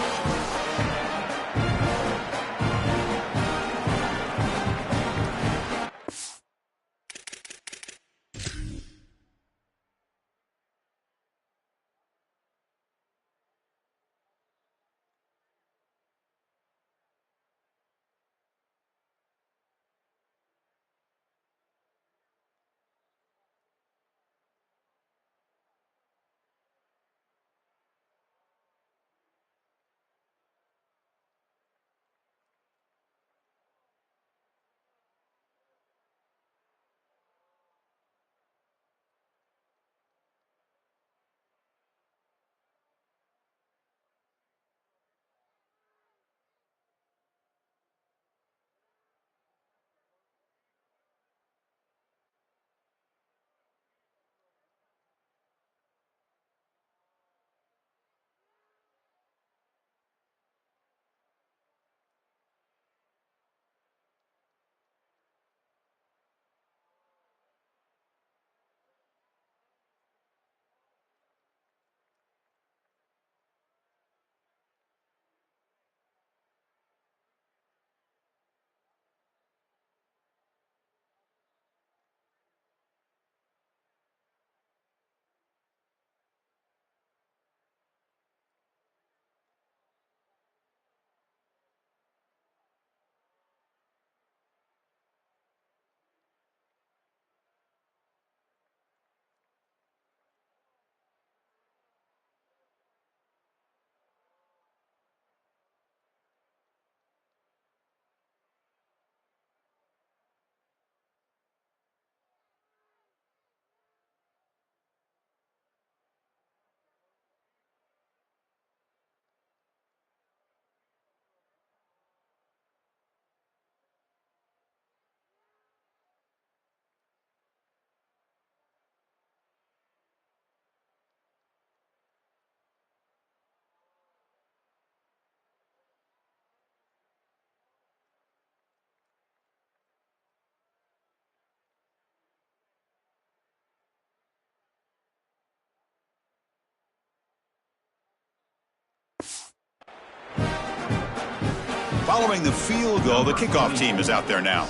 Following the field goal, the kickoff team is out there now.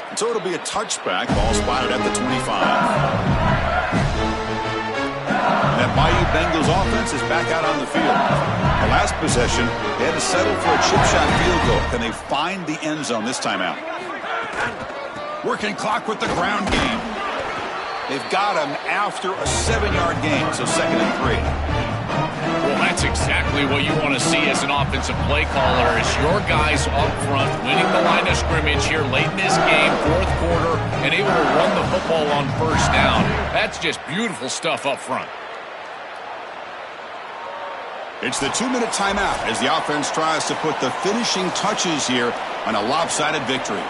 And so it'll be a touchback. Ball spotted at the 25. And that Bayou Bengals offense is back out on the field. The last possession, they had to settle for a chip shot field goal. Can they find the end zone this time out? Working clock with the ground game. They've got him after a 7-yard gain, so 2nd and 3. Well, that's exactly what you want to see as an offensive play caller, is your guys up front winning the line of scrimmage here late in this game, 4th quarter, and able to run the football on 1st down. That's just beautiful stuff up front. It's the 2-minute timeout as the offense tries to put the finishing touches here on a lopsided victory.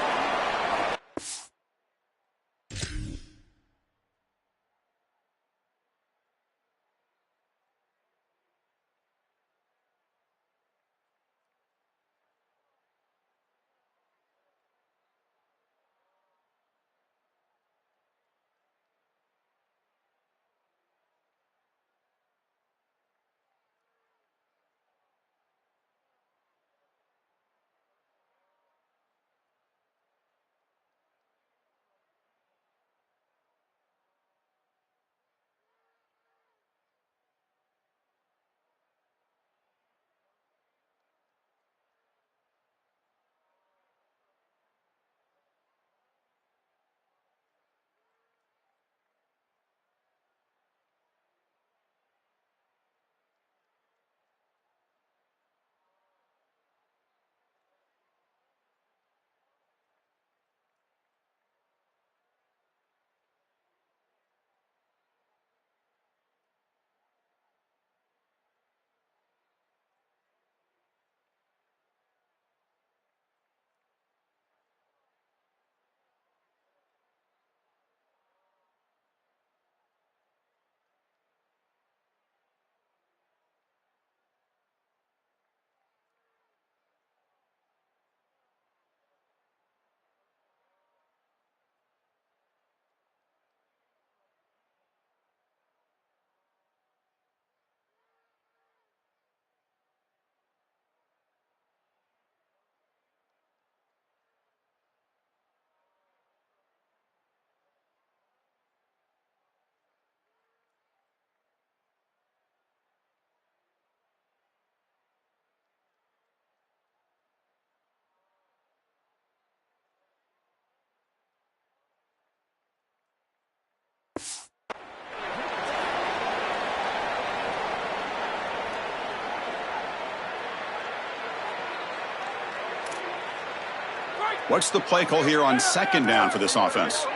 What's the play call here on 2nd down for this offense?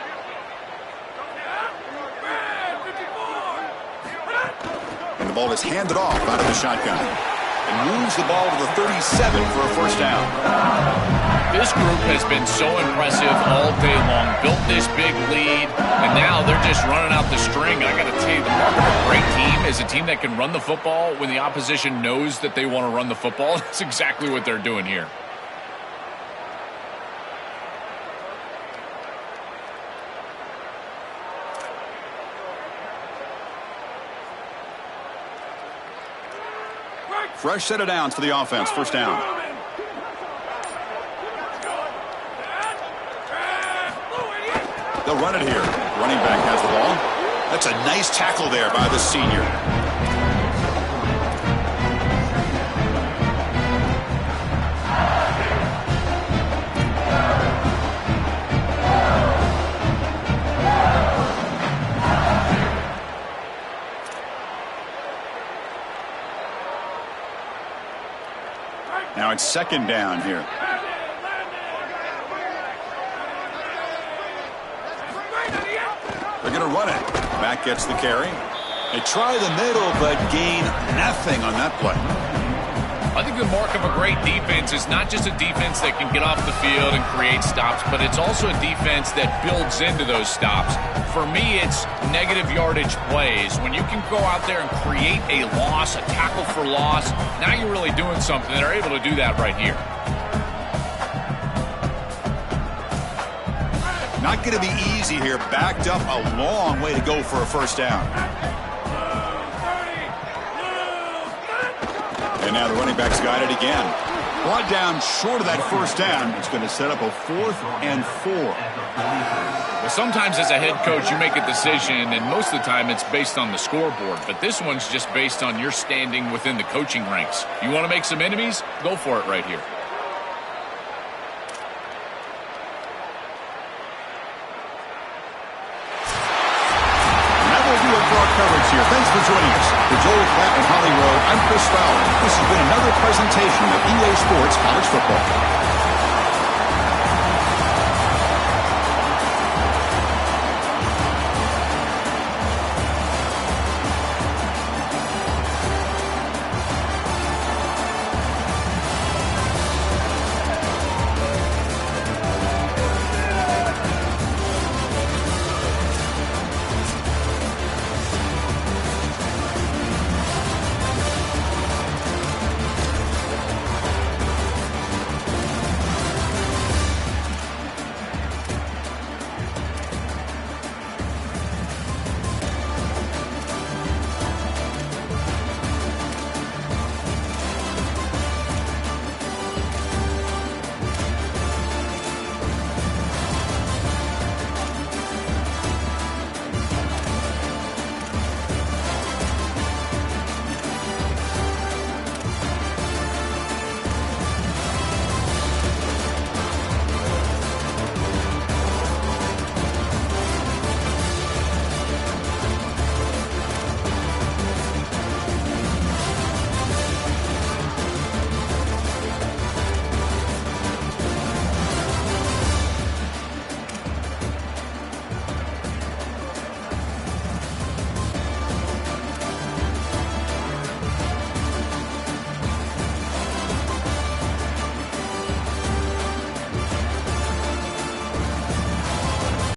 And the ball is handed off out of the shotgun. And moves the ball to the 37 for a 1st down. This group has been so impressive all day long. Built this big lead, and now they're just running out the string. I got to tell you, the mark of a great team is a team that can run the football when the opposition knows that they want to run the football. That's exactly what they're doing here. Fresh set of downs for the offense. 1st down. They'll run it here. Running back has the ball. That's a nice tackle there by the senior. Now it's 2nd down here. They're going to run it. Back gets the carry. They try the middle, but gain nothing on that play. I think the mark of a great defense is not just a defense that can get off the field and create stops, but it's also a defense that builds into those stops. For me, it's negative yardage plays. When you can go out there and create a loss, a tackle for loss, now you're really doing something. They're able to do that right here. Not going to be easy here. Backed up a long way to go for a 1st down. And now the running back's got it again. Brought down short of that first down. It's going to set up a 4th and 4. Well, sometimes as a head coach, you make a decision, and most of the time it's based on the scoreboard. But this one's just based on your standing within the coaching ranks. You want to make some enemies? Go for it right here. Coverage here. Thanks for joining us. For Joel Klatt and Holly Rowe, I'm Chris Fowler. This has been another presentation of EA Sports College Football.